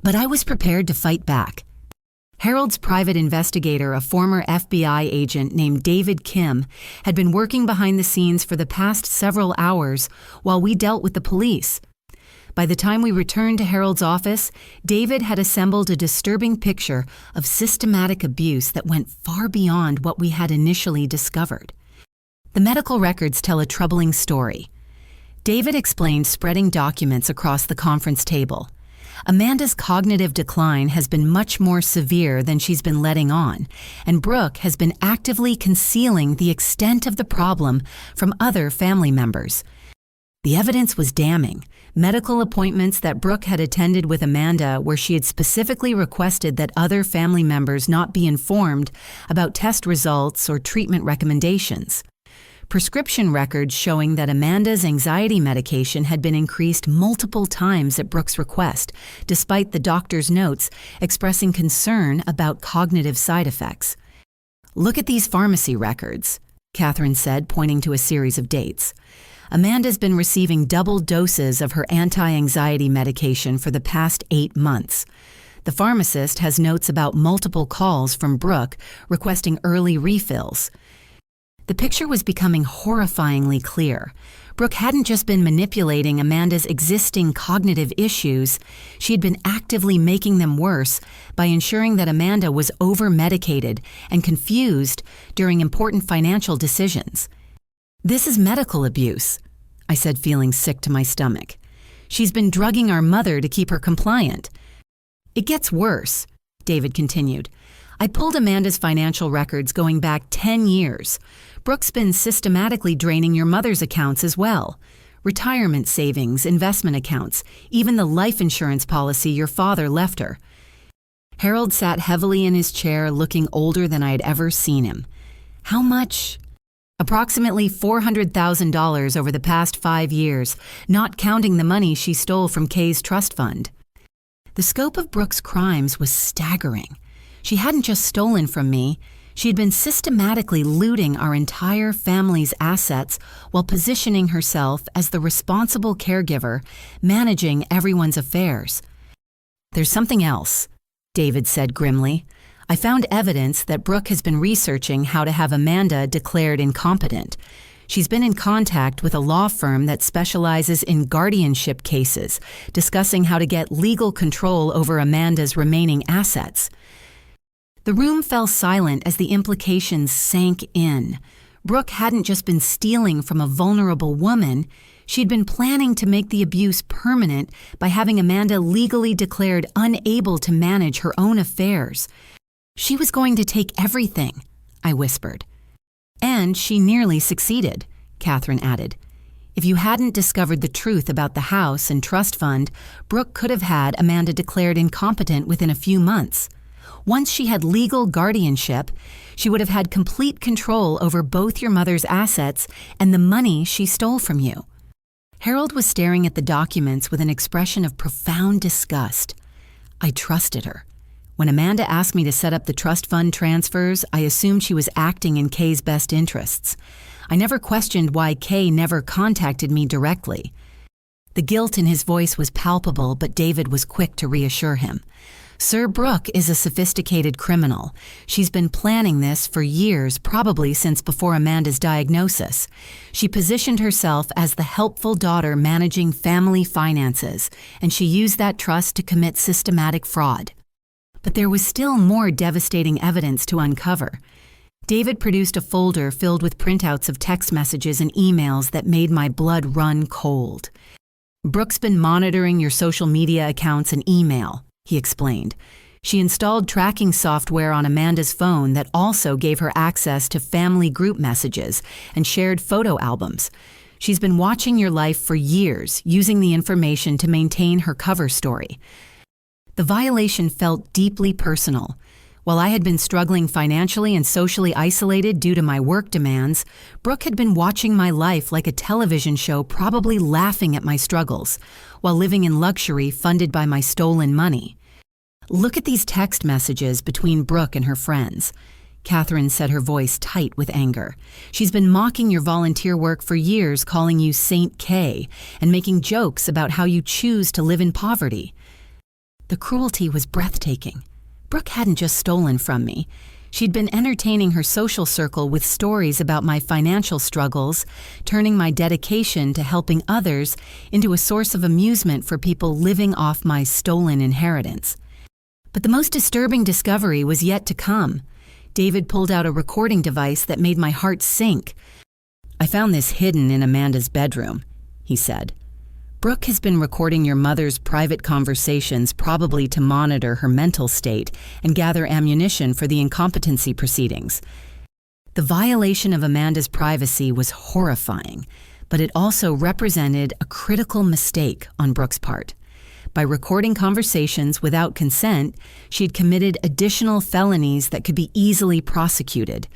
[SPEAKER 1] But I was prepared to fight back. Harold's private investigator, a former FBI agent named David Kim, had been working behind the scenes for the past several hours while we dealt with the police. By the time we returned to Harold's office, David had assembled a disturbing picture of systematic abuse that went far beyond what we had initially discovered. The medical records tell a troubling story. David explained spreading documents across the conference table. Amanda's cognitive decline has been much more severe than she's been letting on, and Brooke has been actively concealing the extent of the problem from other family members. The evidence was damning. Medical appointments that Brooke had attended with Amanda where she had specifically requested that other family members not be informed about test results or treatment recommendations. Prescription records showing that Amanda's anxiety medication had been increased multiple times at Brooke's request, despite the doctor's notes expressing concern about cognitive side effects. "Look at these pharmacy records," Catherine said, pointing to a series of dates. "Amanda's been receiving double doses of her anti-anxiety medication for the past 8 months. The pharmacist has notes about multiple calls from Brooke requesting early refills." The picture was becoming horrifyingly clear. Brooke hadn't just been manipulating Amanda's existing cognitive issues, she had been actively making them worse by ensuring that Amanda was over-medicated and confused during important financial decisions. "This is medical abuse," I said, feeling sick to my stomach. "She's been drugging our mother to keep her compliant." "It gets worse," David continued. "I pulled Amanda's financial records going back 10 years. Brooke's been systematically draining your mother's accounts as well. Retirement savings, investment accounts, even the life insurance policy your father left her." Harold sat heavily in his chair, looking older than I had ever seen him. "How much?" "Approximately $400,000 over the past 5 years, not counting the money she stole from Kay's trust fund." The scope of Brooke's crimes was staggering. She hadn't just stolen from me. She had been systematically looting our entire family's assets while positioning herself as the responsible caregiver, managing everyone's affairs. "There's something else," David said grimly. "I found evidence that Brooke has been researching how to have Amanda declared incompetent. She's been in contact with a law firm that specializes in guardianship cases, discussing how to get legal control over Amanda's remaining assets." The room fell silent as the implications sank in. Brooke hadn't just been stealing from a vulnerable woman. She'd been planning to make the abuse permanent by having Amanda legally declared unable to manage her own affairs. "She was going to take everything," I whispered. "And she nearly succeeded," Catherine added. "If you hadn't discovered the truth about the house and trust fund, Brooke could have had Amanda declared incompetent within a few months. Once she had legal guardianship, she would have had complete control over both your mother's assets and the money she stole from you." Harold was staring at the documents with an expression of profound disgust. I trusted her. When Amanda asked me to set up the trust fund transfers, I assumed she was acting in Kay's best interests. I never questioned why Kay never contacted me directly. The guilt in his voice was palpable, but David was quick to reassure him. "Sir, Brooke is a sophisticated criminal. She's been planning this for years, probably since before Amanda's diagnosis. She positioned herself as the helpful daughter managing family finances, and she used that trust to commit systematic fraud." But there was still more devastating evidence to uncover. David produced a folder filled with printouts of text messages and emails that made my blood run cold. "Brooke's been monitoring your social media accounts and email," he explained. "She installed tracking software on Amanda's phone that also gave her access to family group messages and shared photo albums. She's been watching your life for years, using the information to maintain her cover story." The violation felt deeply personal. While I had been struggling financially and socially isolated due to my work demands, Brooke had been watching my life like a television show, probably laughing at my struggles, while living in luxury funded by my stolen money. "Look at these text messages between Brooke and her friends." Catherine said, her voice tight with anger. "She's been mocking your volunteer work for years, calling you Saint K, and making jokes about how you choose to live in poverty." The cruelty was breathtaking. Brooke hadn't just stolen from me. She'd been entertaining her social circle with stories about my financial struggles, turning my dedication to helping others into a source of amusement for people living off my stolen inheritance. But the most disturbing discovery was yet to come. David pulled out a recording device that made my heart sink. "I found this hidden in Amanda's bedroom," he said. "Brooke has been recording your mother's private conversations, probably to monitor her mental state and gather ammunition for the incompetency proceedings." The violation of Amanda's privacy was horrifying, but it also represented a critical mistake on Brooke's part. By recording conversations without consent, she had committed additional felonies that could be easily prosecuted.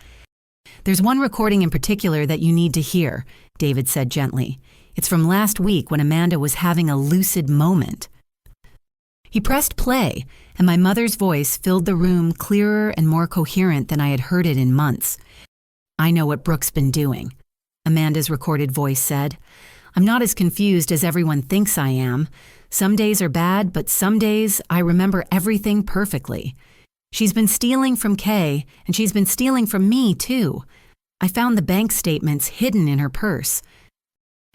[SPEAKER 1] "There's one recording in particular that you need to hear," David said gently. "It's from last week when Amanda was having a lucid moment." He pressed play, and my mother's voice filled the room clearer and more coherent than I had heard it in months. "I know what Brooke's been doing," Amanda's recorded voice said. "I'm not as confused as everyone thinks I am. Some days are bad, but some days I remember everything perfectly. She's been stealing from Kay, and she's been stealing from me, too. I found the bank statements hidden in her purse."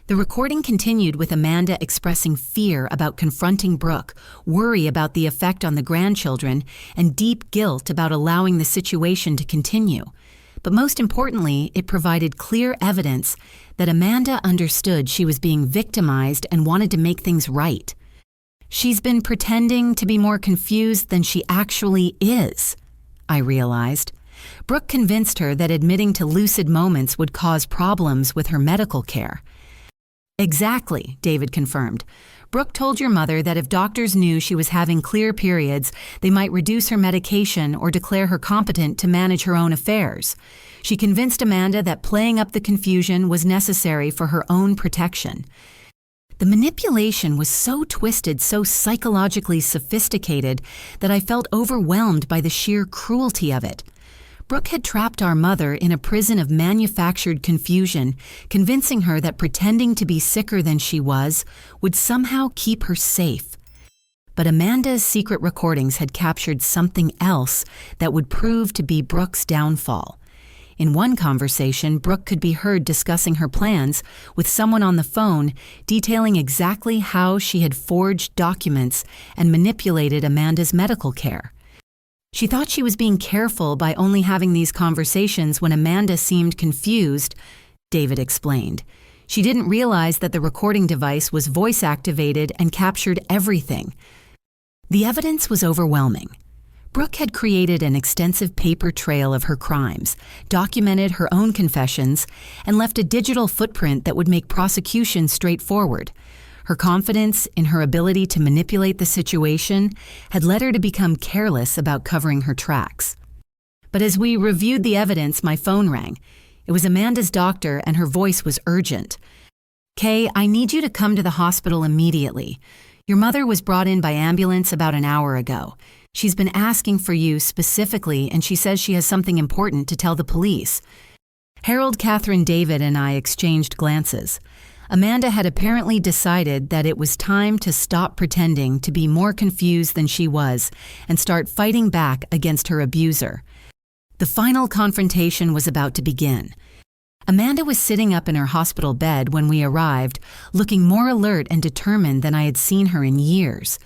[SPEAKER 1] The recording continued with Amanda expressing fear about confronting Brooke, worry about the effect on the grandchildren, and deep guilt about allowing the situation to continue. But most importantly, it provided clear evidence that Amanda understood she was being victimized and wanted to make things right. She's been pretending to be more confused than she actually is, I realized. Brooke convinced her that admitting to lucid moments would cause problems with her medical care. Exactly, David confirmed. Brooke told your mother that if doctors knew she was having clear periods, they might reduce her medication or declare her competent to manage her own affairs. She convinced Amanda that playing up the confusion was necessary for her own protection. The manipulation was so twisted, so psychologically sophisticated, that I felt overwhelmed by the sheer cruelty of it. Brooke had trapped our mother in a prison of manufactured confusion, convincing her that pretending to be sicker than she was would somehow keep her safe. But Amanda's secret recordings had captured something else that would prove to be Brooke's downfall. In one conversation, Brooke could be heard discussing her plans with someone on the phone, detailing exactly how she had forged documents and manipulated Amanda's medical care. She thought she was being careful by only having these conversations when Amanda seemed confused, David explained. She didn't realize that the recording device was voice-activated and captured everything. The evidence was overwhelming. Brooke had created an extensive paper trail of her crimes, documented her own confessions, and left a digital footprint that would make prosecution straightforward. Her confidence in her ability to manipulate the situation had led her to become careless about covering her tracks. But as we reviewed the evidence, my phone rang. It was Amanda's doctor, and her voice was urgent. "Kay, I need you to come to the hospital immediately. Your mother was brought in by ambulance about an hour ago. She's been asking for you specifically, and she says she has something important to tell the police." Harold, Catherine, David, and I exchanged glances. Amanda had apparently decided that it was time to stop pretending to be more confused than she was and start fighting back against her abuser. The final confrontation was about to begin. Amanda was sitting up in her hospital bed when we arrived, looking more alert and determined than I had seen her in years.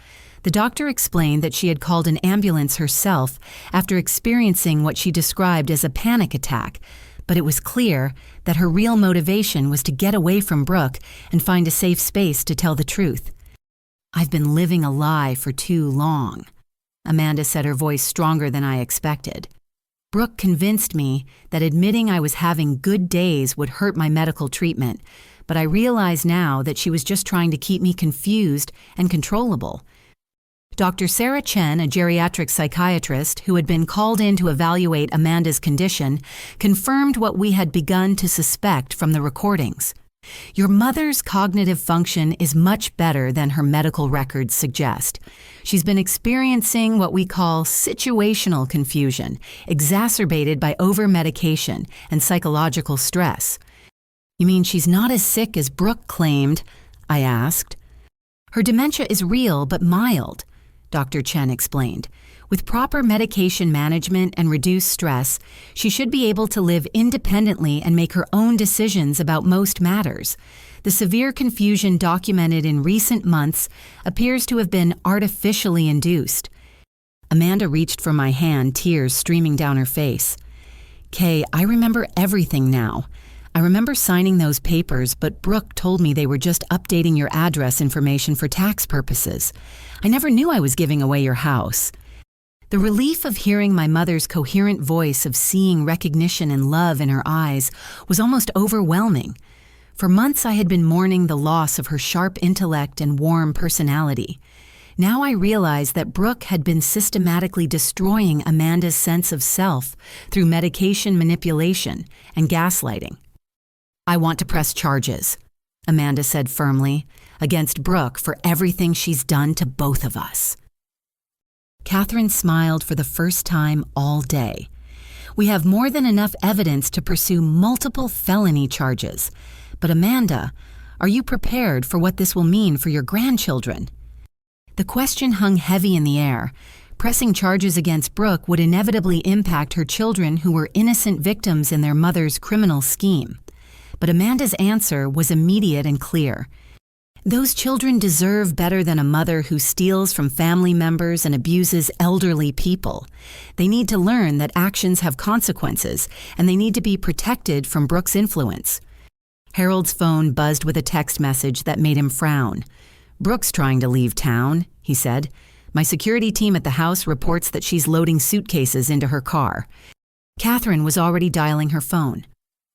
[SPEAKER 1] The doctor explained that she had called an ambulance herself after experiencing what she described as a panic attack, but it was clear that her real motivation was to get away from Brooke and find a safe space to tell the truth. "I've been living a lie for too long," Amanda said, her voice stronger than I expected. Brooke convinced me that admitting I was having good days would hurt my medical treatment, but I realize now that she was just trying to keep me confused and controllable. Dr. Sarah Chen, a geriatric psychiatrist who had been called in to evaluate Amanda's condition, confirmed what we had begun to suspect from the recordings. "Your mother's cognitive function is much better than her medical records suggest. She's been experiencing what we call situational confusion, exacerbated by over-medication and psychological stress." "You mean she's not as sick as Brooke claimed?" I asked. "Her dementia is real but mild," Dr. Chen explained. "With proper medication management and reduced stress, she should be able to live independently and make her own decisions about most matters. The severe confusion documented in recent months appears to have been artificially induced." Amanda reached for my hand, tears streaming down her face. "Kay, I remember everything now. I remember signing those papers, but Brooke told me they were just updating your address information for tax purposes. I never knew I was giving away your house." The relief of hearing my mother's coherent voice, of seeing recognition and love in her eyes, was almost overwhelming. For months I had been mourning the loss of her sharp intellect and warm personality. Now I realized that Brooke had been systematically destroying Amanda's sense of self through medication manipulation and gaslighting. "I want to press charges," Amanda said firmly, "against Brooke for everything she's done to both of us." Catherine smiled for the first time all day. "We have more than enough evidence to pursue multiple felony charges. But Amanda, are you prepared for what this will mean for your grandchildren?" The question hung heavy in the air. Pressing charges against Brooke would inevitably impact her children, who were innocent victims in their mother's criminal scheme. But Amanda's answer was immediate and clear. Those children deserve better than a mother who steals from family members and abuses elderly people. They need to learn that actions have consequences, and they need to be protected from Brooke's influence. Harold's phone buzzed with a text message that made him frown. "Brooke's trying to leave town," he said. "My security team at the house reports that she's loading suitcases into her car." Catherine was already dialing her phone.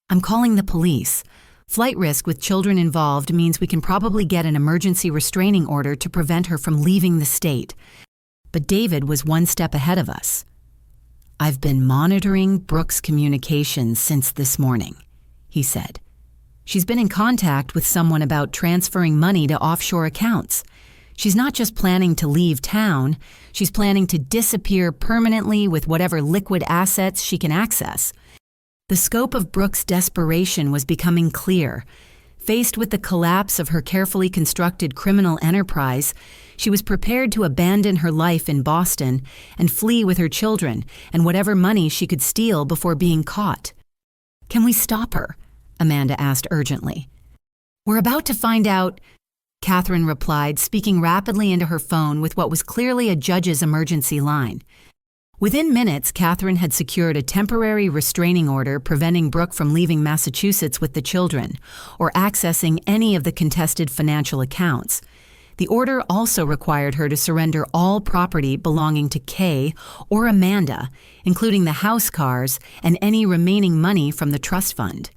[SPEAKER 1] "I'm calling the police. Flight risk with children involved means we can probably get an emergency restraining order to prevent her from leaving the state." But David was one step ahead of us. "I've been monitoring Brooke's communications since this morning," he said. "She's been in contact with someone about transferring money to offshore accounts. She's not just planning to leave town, she's planning to disappear permanently with whatever liquid assets she can access." The scope of Brooke's desperation was becoming clear. Faced with the collapse of her carefully constructed criminal enterprise, she was prepared to abandon her life in Boston and flee with her children and whatever money she could steal before being caught. "Can we stop her?" Amanda asked urgently. "We're about to find out," Catherine replied, speaking rapidly into her phone with what was clearly a judge's emergency line. Within minutes, Catherine had secured a temporary restraining order preventing Brooke from leaving Massachusetts with the children or accessing any of the contested financial accounts. The order also required her to surrender all property belonging to Kay or Amanda, including the house cars and any remaining money from the trust fund.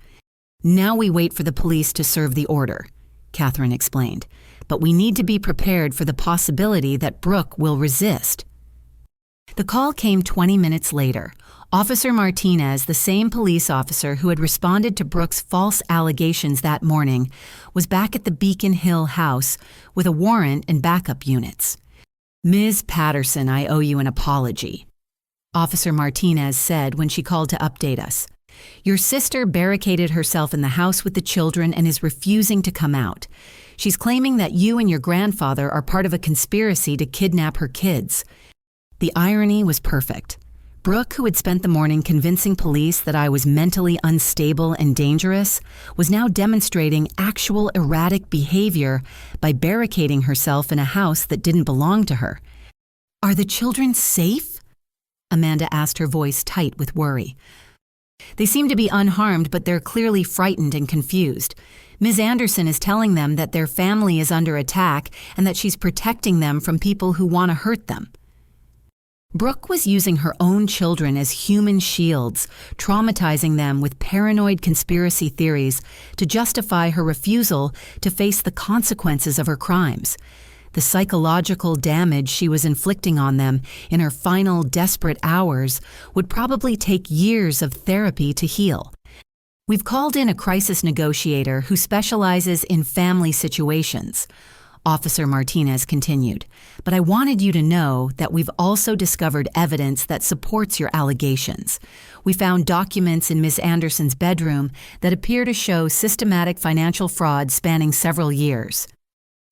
[SPEAKER 1] "Now we wait for the police to serve the order," Catherine explained, "but we need to be prepared for the possibility that Brooke will resist." The call came 20 minutes later. Officer Martinez, the same police officer who had responded to Brooke's false allegations that morning, was back at the Beacon Hill house with a warrant and backup units. "Ms. Patterson, I owe you an apology," Officer Martinez said when she called to update us. "Your sister barricaded herself in the house with the children and is refusing to come out. She's claiming that you and your grandfather are part of a conspiracy to kidnap her kids." The irony was perfect. Brooke, who had spent the morning convincing police that I was mentally unstable and dangerous, was now demonstrating actual erratic behavior by barricading herself in a house that didn't belong to her. "Are the children safe?" Amanda asked, her voice tight with worry. "They seem to be unharmed, but they're clearly frightened and confused. Ms. Anderson is telling them that their family is under attack and that she's protecting them from people who want to hurt them." Brooke was using her own children as human shields, traumatizing them with paranoid conspiracy theories to justify her refusal to face the consequences of her crimes. The psychological damage she was inflicting on them in her final desperate hours would probably take years of therapy to heal. "We've called in a crisis negotiator who specializes in family situations," Officer Martinez continued, "but I wanted you to know that we've also discovered evidence that supports your allegations. We found documents in Ms. Anderson's bedroom that appear to show systematic financial fraud spanning several years."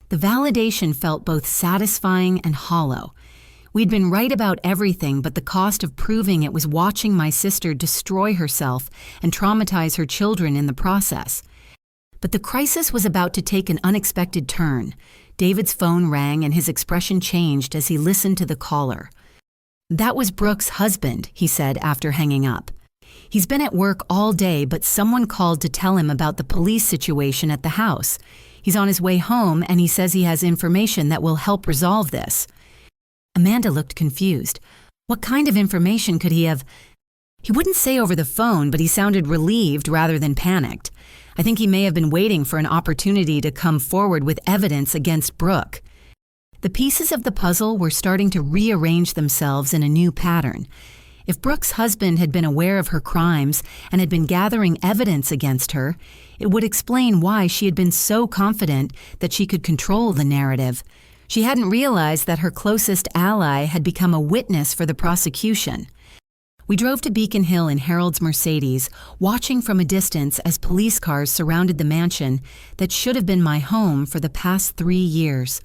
[SPEAKER 1] The validation felt both satisfying and hollow. We'd been right about everything, but the cost of proving it was watching my sister destroy herself and traumatize her children in the process. But the crisis was about to take an unexpected turn. David's phone rang and his expression changed as he listened to the caller. "That was Brooke's husband," he said after hanging up. "He's been at work all day, but someone called to tell him about the police situation at the house. He's on his way home and he says he has information that will help resolve this." Amanda looked confused. What kind of information could he have? He wouldn't say over the phone, but he sounded relieved rather than panicked. I think he may have been waiting for an opportunity to come forward with evidence against Brooke. The pieces of the puzzle were starting to rearrange themselves in a new pattern. If Brooke's husband had been aware of her crimes and had been gathering evidence against her, it would explain why she had been so confident that she could control the narrative. She hadn't realized that her closest ally had become a witness for the prosecution. We drove to Beacon Hill in Harold's Mercedes, watching from a distance as police cars surrounded the mansion that should have been my home for the past 3 years.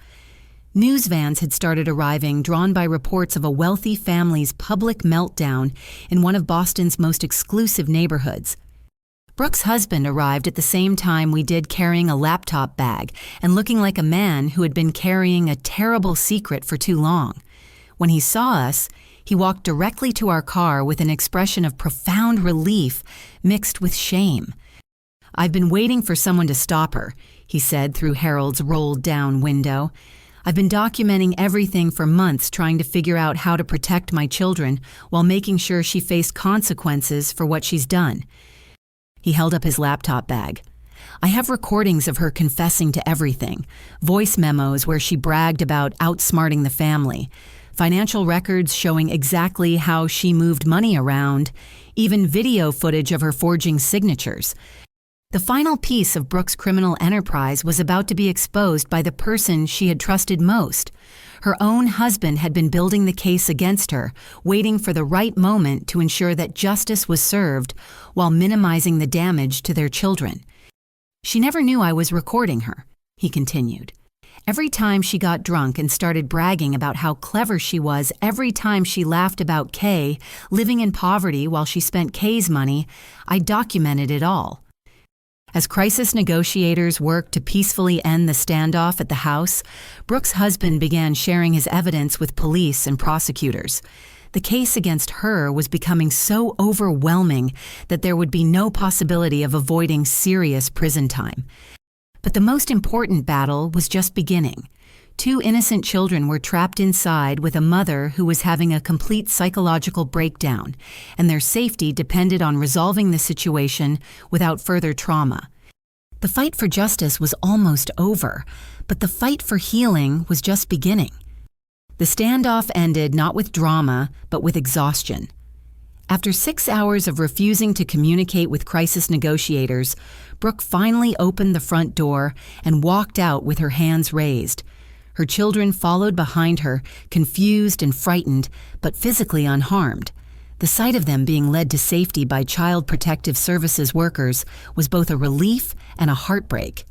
[SPEAKER 1] News vans had started arriving, drawn by reports of a wealthy family's public meltdown in one of Boston's most exclusive neighborhoods. Brooke's husband arrived at the same time we did, carrying a laptop bag and looking like a man who had been carrying a terrible secret for too long. When he saw us, he walked directly to our car with an expression of profound relief mixed with shame. "I've been waiting for someone to stop her," he said through Harold's rolled-down window. "I've been documenting everything for months, trying to figure out how to protect my children while making sure she faced consequences for what she's done." He held up his laptop bag. "I have recordings of her confessing to everything, voice memos where she bragged about outsmarting the family, financial records showing exactly how she moved money around, even video footage of her forging signatures. The final piece of Brooke's criminal enterprise was about to be exposed by the person she had trusted most. Her own husband had been building the case against her, waiting for the right moment to ensure that justice was served while minimizing the damage to their children. She never knew I was recording her," he continued. "Every time she got drunk and started bragging about how clever she was, every time she laughed about Kay living in poverty while she spent Kay's money, I documented it all." As crisis negotiators worked to peacefully end the standoff at the house, Brooke's husband began sharing his evidence with police and prosecutors. The case against her was becoming so overwhelming that there would be no possibility of avoiding serious prison time. But the most important battle was just beginning. 2 innocent children were trapped inside with a mother who was having a complete psychological breakdown, and their safety depended on resolving the situation without further trauma. The fight for justice was almost over, but the fight for healing was just beginning. The standoff ended not with drama, but with exhaustion. After 6 hours of refusing to communicate with crisis negotiators, Brooke finally opened the front door and walked out with her hands raised. Her children followed behind her, confused and frightened, but physically unharmed. The sight of them being led to safety by Child Protective Services workers was both a relief and a heartbreak.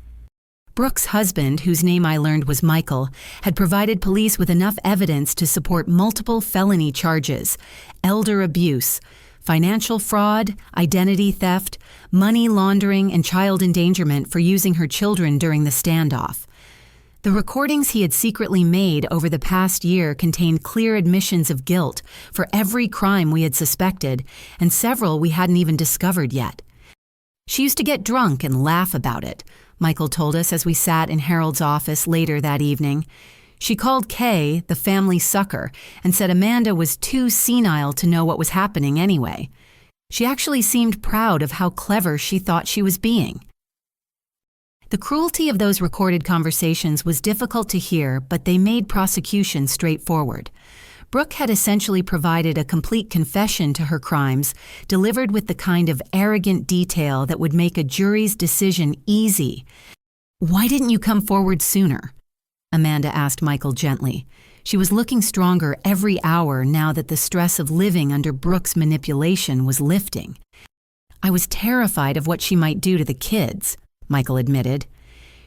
[SPEAKER 1] Brooke's husband, whose name I learned was Michael, had provided police with enough evidence to support multiple felony charges: elder abuse, financial fraud, identity theft, money laundering, and child endangerment for using her children during the standoff. The recordings he had secretly made over the past year contained clear admissions of guilt for every crime we had suspected, and several we hadn't even discovered yet. "She used to get drunk and laugh about it," Michael told us as we sat in Harold's office later that evening. "She called Kay the family sucker and said Amanda was too senile to know what was happening anyway. She actually seemed proud of how clever she thought she was being." The cruelty of those recorded conversations was difficult to hear, but they made prosecution straightforward. Brooke had essentially provided a complete confession to her crimes, delivered with the kind of arrogant detail that would make a jury's decision easy. "Why didn't you come forward sooner?" Amanda asked Michael gently. She was looking stronger every hour now that the stress of living under Brooke's manipulation was lifting. "I was terrified of what she might do to the kids," Michael admitted.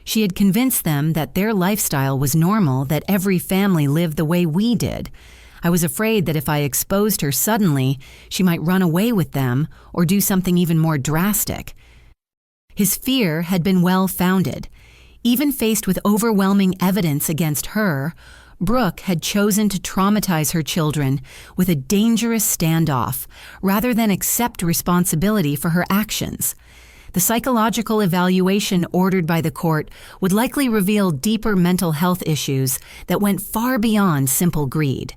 [SPEAKER 1] "She had convinced them that their lifestyle was normal, that every family lived the way we did. I was afraid that if I exposed her suddenly, she might run away with them or do something even more drastic." His fear had been well-founded. Even faced with overwhelming evidence against her, Brooke had chosen to traumatize her children with a dangerous standoff rather than accept responsibility for her actions. The psychological evaluation ordered by the court would likely reveal deeper mental health issues that went far beyond simple greed.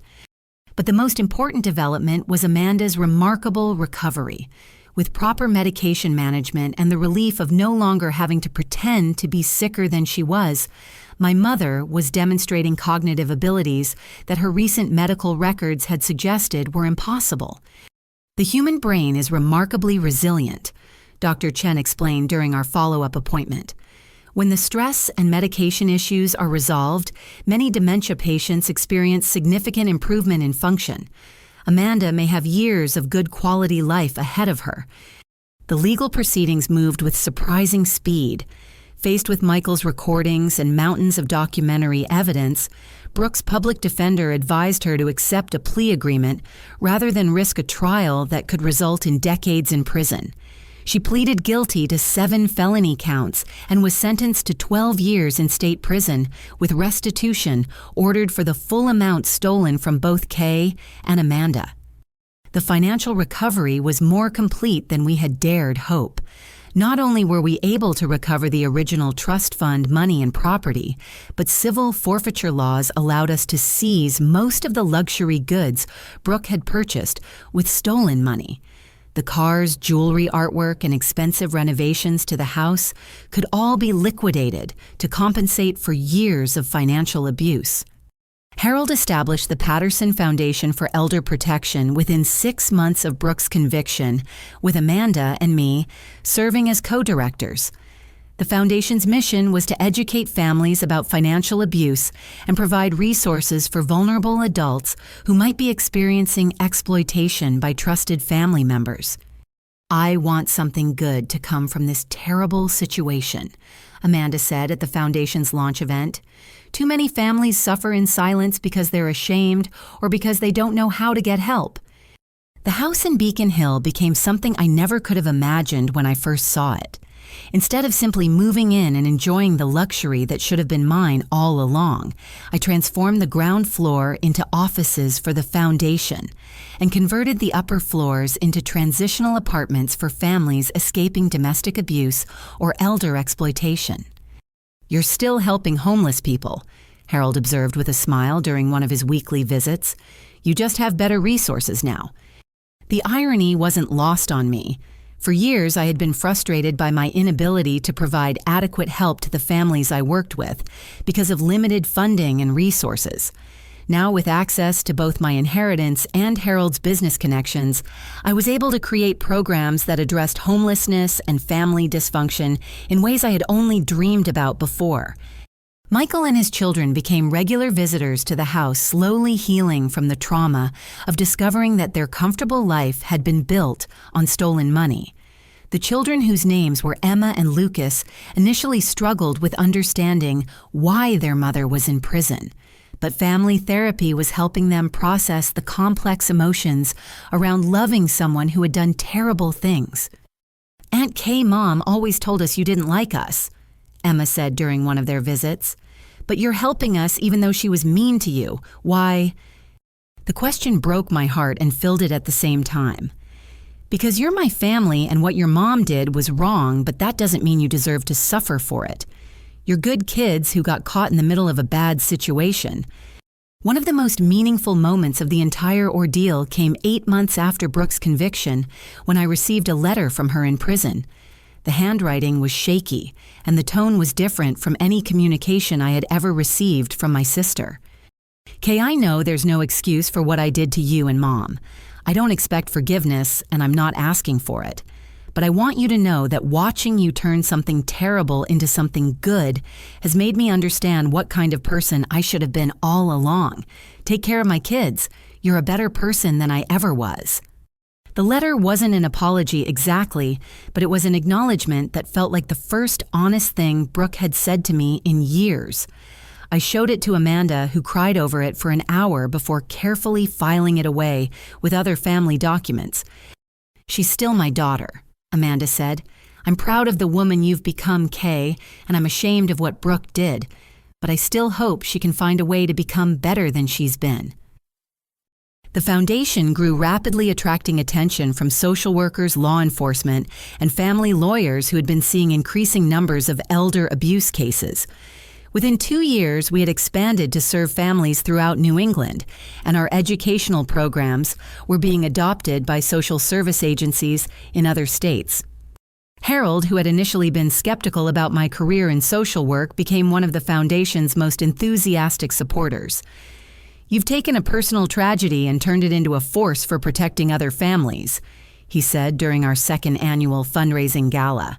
[SPEAKER 1] But the most important development was Amanda's remarkable recovery. With proper medication management and the relief of no longer having to pretend to be sicker than she was, my mother was demonstrating cognitive abilities that her recent medical records had suggested were impossible. "The human brain is remarkably resilient," Dr. Chen explained during our follow-up appointment. "When the stress and medication issues are resolved, many dementia patients experience significant improvement in function. Amanda may have years of good quality life ahead of her." The legal proceedings moved with surprising speed. Faced with Michael's recordings and mountains of documentary evidence, Brooke's public defender advised her to accept a plea agreement rather than risk a trial that could result in decades in prison. She pleaded guilty to 7 felony counts and was sentenced to 12 years in state prison with restitution ordered for the full amount stolen from both Kay and Amanda. The financial recovery was more complete than we had dared hope. Not only were we able to recover the original trust fund money and property, but civil forfeiture laws allowed us to seize most of the luxury goods Brooke had purchased with stolen money. The cars, jewelry, artwork, and expensive renovations to the house could all be liquidated to compensate for years of financial abuse. Harold established the Patterson Foundation for Elder Protection within 6 months of Brooke's conviction, with Amanda and me serving as co-directors. The foundation's mission was to educate families about financial abuse and provide resources for vulnerable adults who might be experiencing exploitation by trusted family members. "I want something good to come from this terrible situation," Amanda said at the foundation's launch event. "Too many families suffer in silence because they're ashamed or because they don't know how to get help." The house in Beacon Hill became something I never could have imagined when I first saw it. Instead of simply moving in and enjoying the luxury that should have been mine all along, I transformed the ground floor into offices for the foundation and converted the upper floors into transitional apartments for families escaping domestic abuse or elder exploitation. "You're still helping homeless people," Harold observed with a smile during one of his weekly visits. "You just have better resources now." The irony wasn't lost on me. For years, I had been frustrated by my inability to provide adequate help to the families I worked with because of limited funding and resources. Now, with access to both my inheritance and Harold's business connections, I was able to create programs that addressed homelessness and family dysfunction in ways I had only dreamed about before. Michael and his children became regular visitors to the house, slowly healing from the trauma of discovering that their comfortable life had been built on stolen money. The children, whose names were Emma and Lucas, initially struggled with understanding why their mother was in prison, but family therapy was helping them process the complex emotions around loving someone who had done terrible things. "Aunt Kay Mom always told us you didn't like us," Emma said during one of their visits. "But you're helping us even though she was mean to you. Why?" The question broke my heart and filled it at the same time. "Because you're my family and what your mom did was wrong, but that doesn't mean you deserve to suffer for it. You're good kids who got caught in the middle of a bad situation." One of the most meaningful moments of the entire ordeal came 8 months after Brooke's conviction, when I received a letter from her in prison. The handwriting was shaky, and the tone was different from any communication I had ever received from my sister. "Kay, I know there's no excuse for what I did to you and Mom. I don't expect forgiveness, and I'm not asking for it. But I want you to know that watching you turn something terrible into something good has made me understand what kind of person I should have been all along. Take care of my kids. You're a better person than I ever was." The letter wasn't an apology exactly, but it was an acknowledgement that felt like the first honest thing Brooke had said to me in years. I showed it to Amanda, who cried over it for an hour before carefully filing it away with other family documents. "She's still my daughter," Amanda said. "I'm proud of the woman you've become, Kay, and I'm ashamed of what Brooke did, but I still hope she can find a way to become better than she's been." The foundation grew rapidly, attracting attention from social workers, law enforcement, and family lawyers who had been seeing increasing numbers of elder abuse cases. Within 2 years, we had expanded to serve families throughout New England, and our educational programs were being adopted by social service agencies in other states. Harold, who had initially been skeptical about my career in social work, became one of the foundation's most enthusiastic supporters. "You've taken a personal tragedy and turned it into a force for protecting other families," he said during our second annual fundraising gala.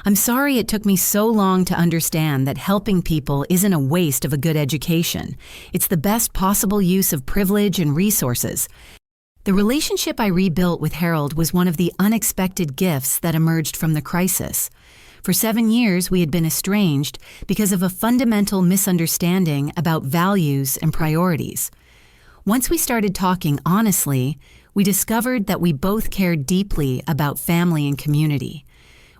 [SPEAKER 1] "I'm sorry it took me so long to understand that helping people isn't a waste of a good education. It's the best possible use of privilege and resources." The relationship I rebuilt with Harold was one of the unexpected gifts that emerged from the crisis. For 7 years, we had been estranged because of a fundamental misunderstanding about values and priorities. Once we started talking honestly, we discovered that we both cared deeply about family and community.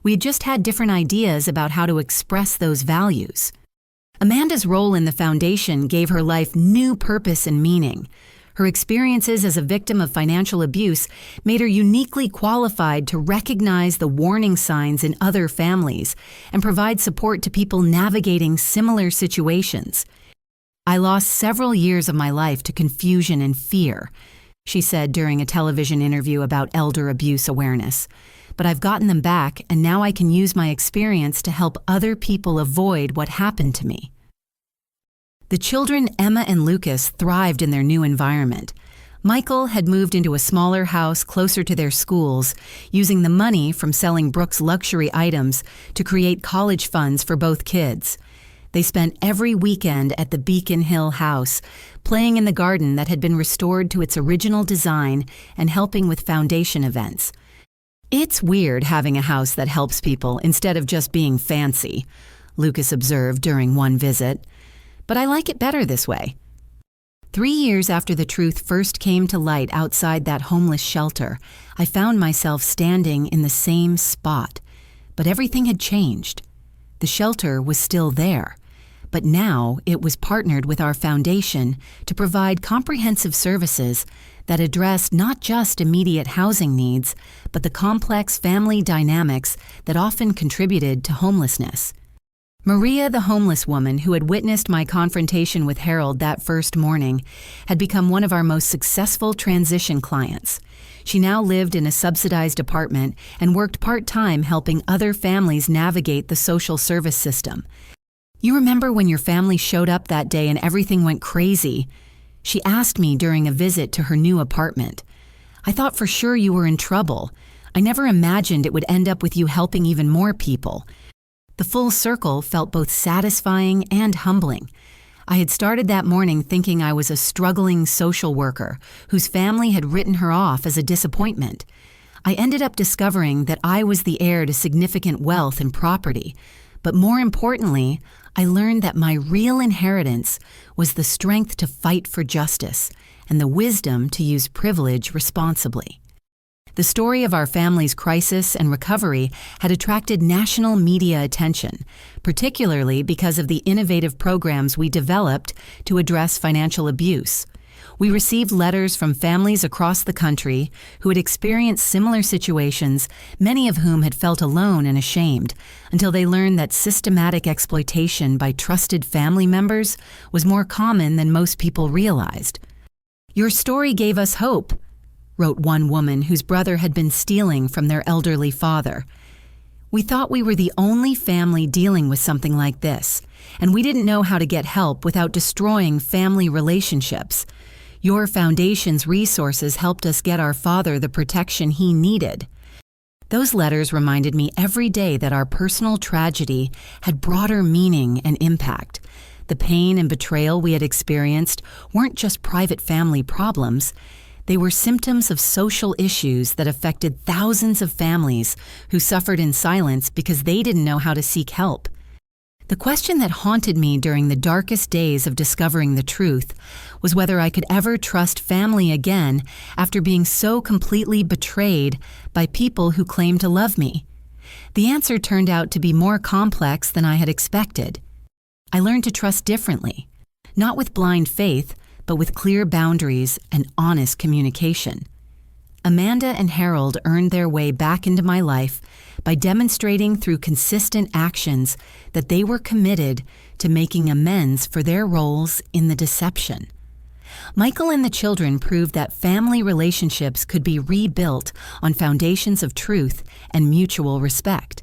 [SPEAKER 1] We had just had different ideas about how to express those values. Amanda's role in the foundation gave her life new purpose and meaning. Her experiences as a victim of financial abuse made her uniquely qualified to recognize the warning signs in other families and provide support to people navigating similar situations. "I lost several years of my life to confusion and fear," she said during a television interview about elder abuse awareness. "But I've gotten them back, and now I can use my experience to help other people avoid what happened to me." The children, Emma and Lucas, thrived in their new environment. Michael had moved into a smaller house closer to their schools, using the money from selling Brooke's luxury items to create college funds for both kids. They spent every weekend at the Beacon Hill house, playing in the garden that had been restored to its original design and helping with foundation events. "It's weird having a house that helps people instead of just being fancy," Lucas observed during one visit. "But I like it better this way." 3 years after the truth first came to light outside that homeless shelter, I found myself standing in the same spot. But everything had changed. The shelter was still there, but now it was partnered with our foundation to provide comprehensive services that addressed not just immediate housing needs, but the complex family dynamics that often contributed to homelessness. Maria, the homeless woman who had witnessed my confrontation with Harold that first morning, had become one of our most successful transition clients. She now lived in a subsidized apartment and worked part-time helping other families navigate the social service system. "You remember when your family showed up that day and everything went crazy?" she asked me during a visit to her new apartment. "I thought for sure you were in trouble. I never imagined it would end up with you helping even more people." The full circle felt both satisfying and humbling. I had started that morning thinking I was a struggling social worker whose family had written her off as a disappointment. I ended up discovering that I was the heir to significant wealth and property. But more importantly, I learned that my real inheritance was the strength to fight for justice and the wisdom to use privilege responsibly. The story of our family's crisis and recovery had attracted national media attention, particularly because of the innovative programs we developed to address financial abuse. We received letters from families across the country who had experienced similar situations, many of whom had felt alone and ashamed, until they learned that systematic exploitation by trusted family members was more common than most people realized. "Your story gave us hope," wrote one woman whose brother had been stealing from their elderly father. "We thought we were the only family dealing with something like this, and we didn't know how to get help without destroying family relationships. Your foundation's resources helped us get our father the protection he needed." Those letters reminded me every day that our personal tragedy had broader meaning and impact. The pain and betrayal we had experienced weren't just private family problems. They were symptoms of social issues that affected thousands of families who suffered in silence because they didn't know how to seek help. The question that haunted me during the darkest days of discovering the truth was whether I could ever trust family again after being so completely betrayed by people who claimed to love me. The answer turned out to be more complex than I had expected. I learned to trust differently, not with blind faith, but with clear boundaries and honest communication. Amanda and Harold earned their way back into my life by demonstrating through consistent actions that they were committed to making amends for their roles in the deception. Michael and the children proved that family relationships could be rebuilt on foundations of truth and mutual respect.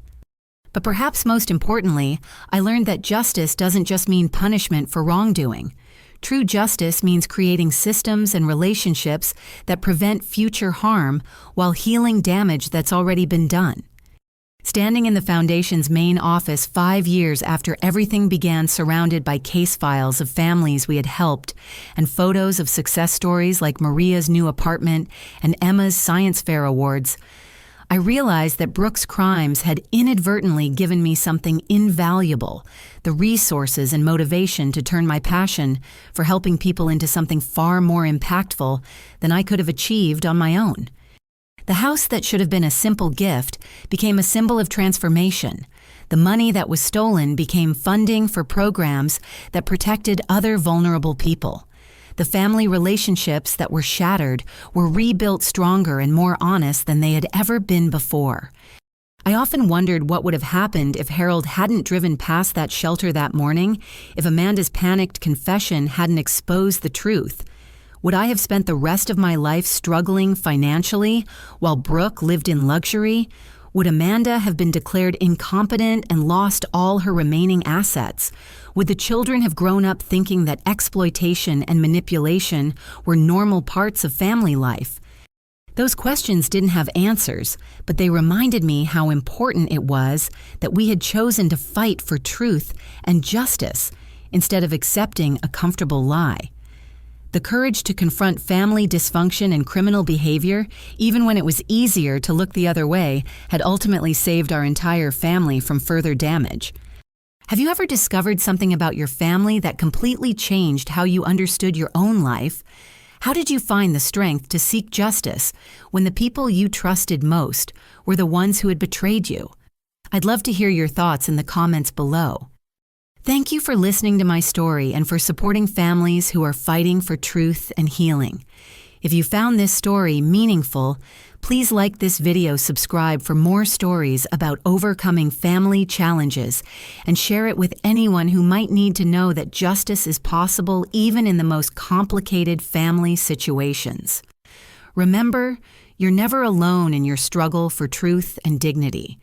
[SPEAKER 1] But perhaps most importantly, I learned that justice doesn't just mean punishment for wrongdoing. True justice means creating systems and relationships that prevent future harm while healing damage that's already been done. Standing in the Foundation's main office 5 years after everything began, surrounded by case files of families we had helped and photos of success stories like Maria's new apartment and Emma's science fair awards, I realized that Brooke's crimes had inadvertently given me something invaluable, the resources and motivation to turn my passion for helping people into something far more impactful than I could have achieved on my own. The house that should have been a simple gift became a symbol of transformation. The money that was stolen became funding for programs that protected other vulnerable people. The family relationships that were shattered were rebuilt stronger and more honest than they had ever been before. I often wondered what would have happened if Harold hadn't driven past that shelter that morning, if Amanda's panicked confession hadn't exposed the truth. Would I have spent the rest of my life struggling financially while Brooke lived in luxury? Would Amanda have been declared incompetent and lost all her remaining assets? Would the children have grown up thinking that exploitation and manipulation were normal parts of family life? Those questions didn't have answers, but they reminded me how important it was that we had chosen to fight for truth and justice instead of accepting a comfortable lie. The courage to confront family dysfunction and criminal behavior, even when it was easier to look the other way, had ultimately saved our entire family from further damage. Have you ever discovered something about your family that completely changed how you understood your own life? How did you find the strength to seek justice when the people you trusted most were the ones who had betrayed you? I'd love to hear your thoughts in the comments below. Thank you for listening to my story and for supporting families who are fighting for truth and healing. If you found this story meaningful, please like this video, subscribe for more stories about overcoming family challenges, and share it with anyone who might need to know that justice is possible even in the most complicated family situations. Remember, you're never alone in your struggle for truth and dignity.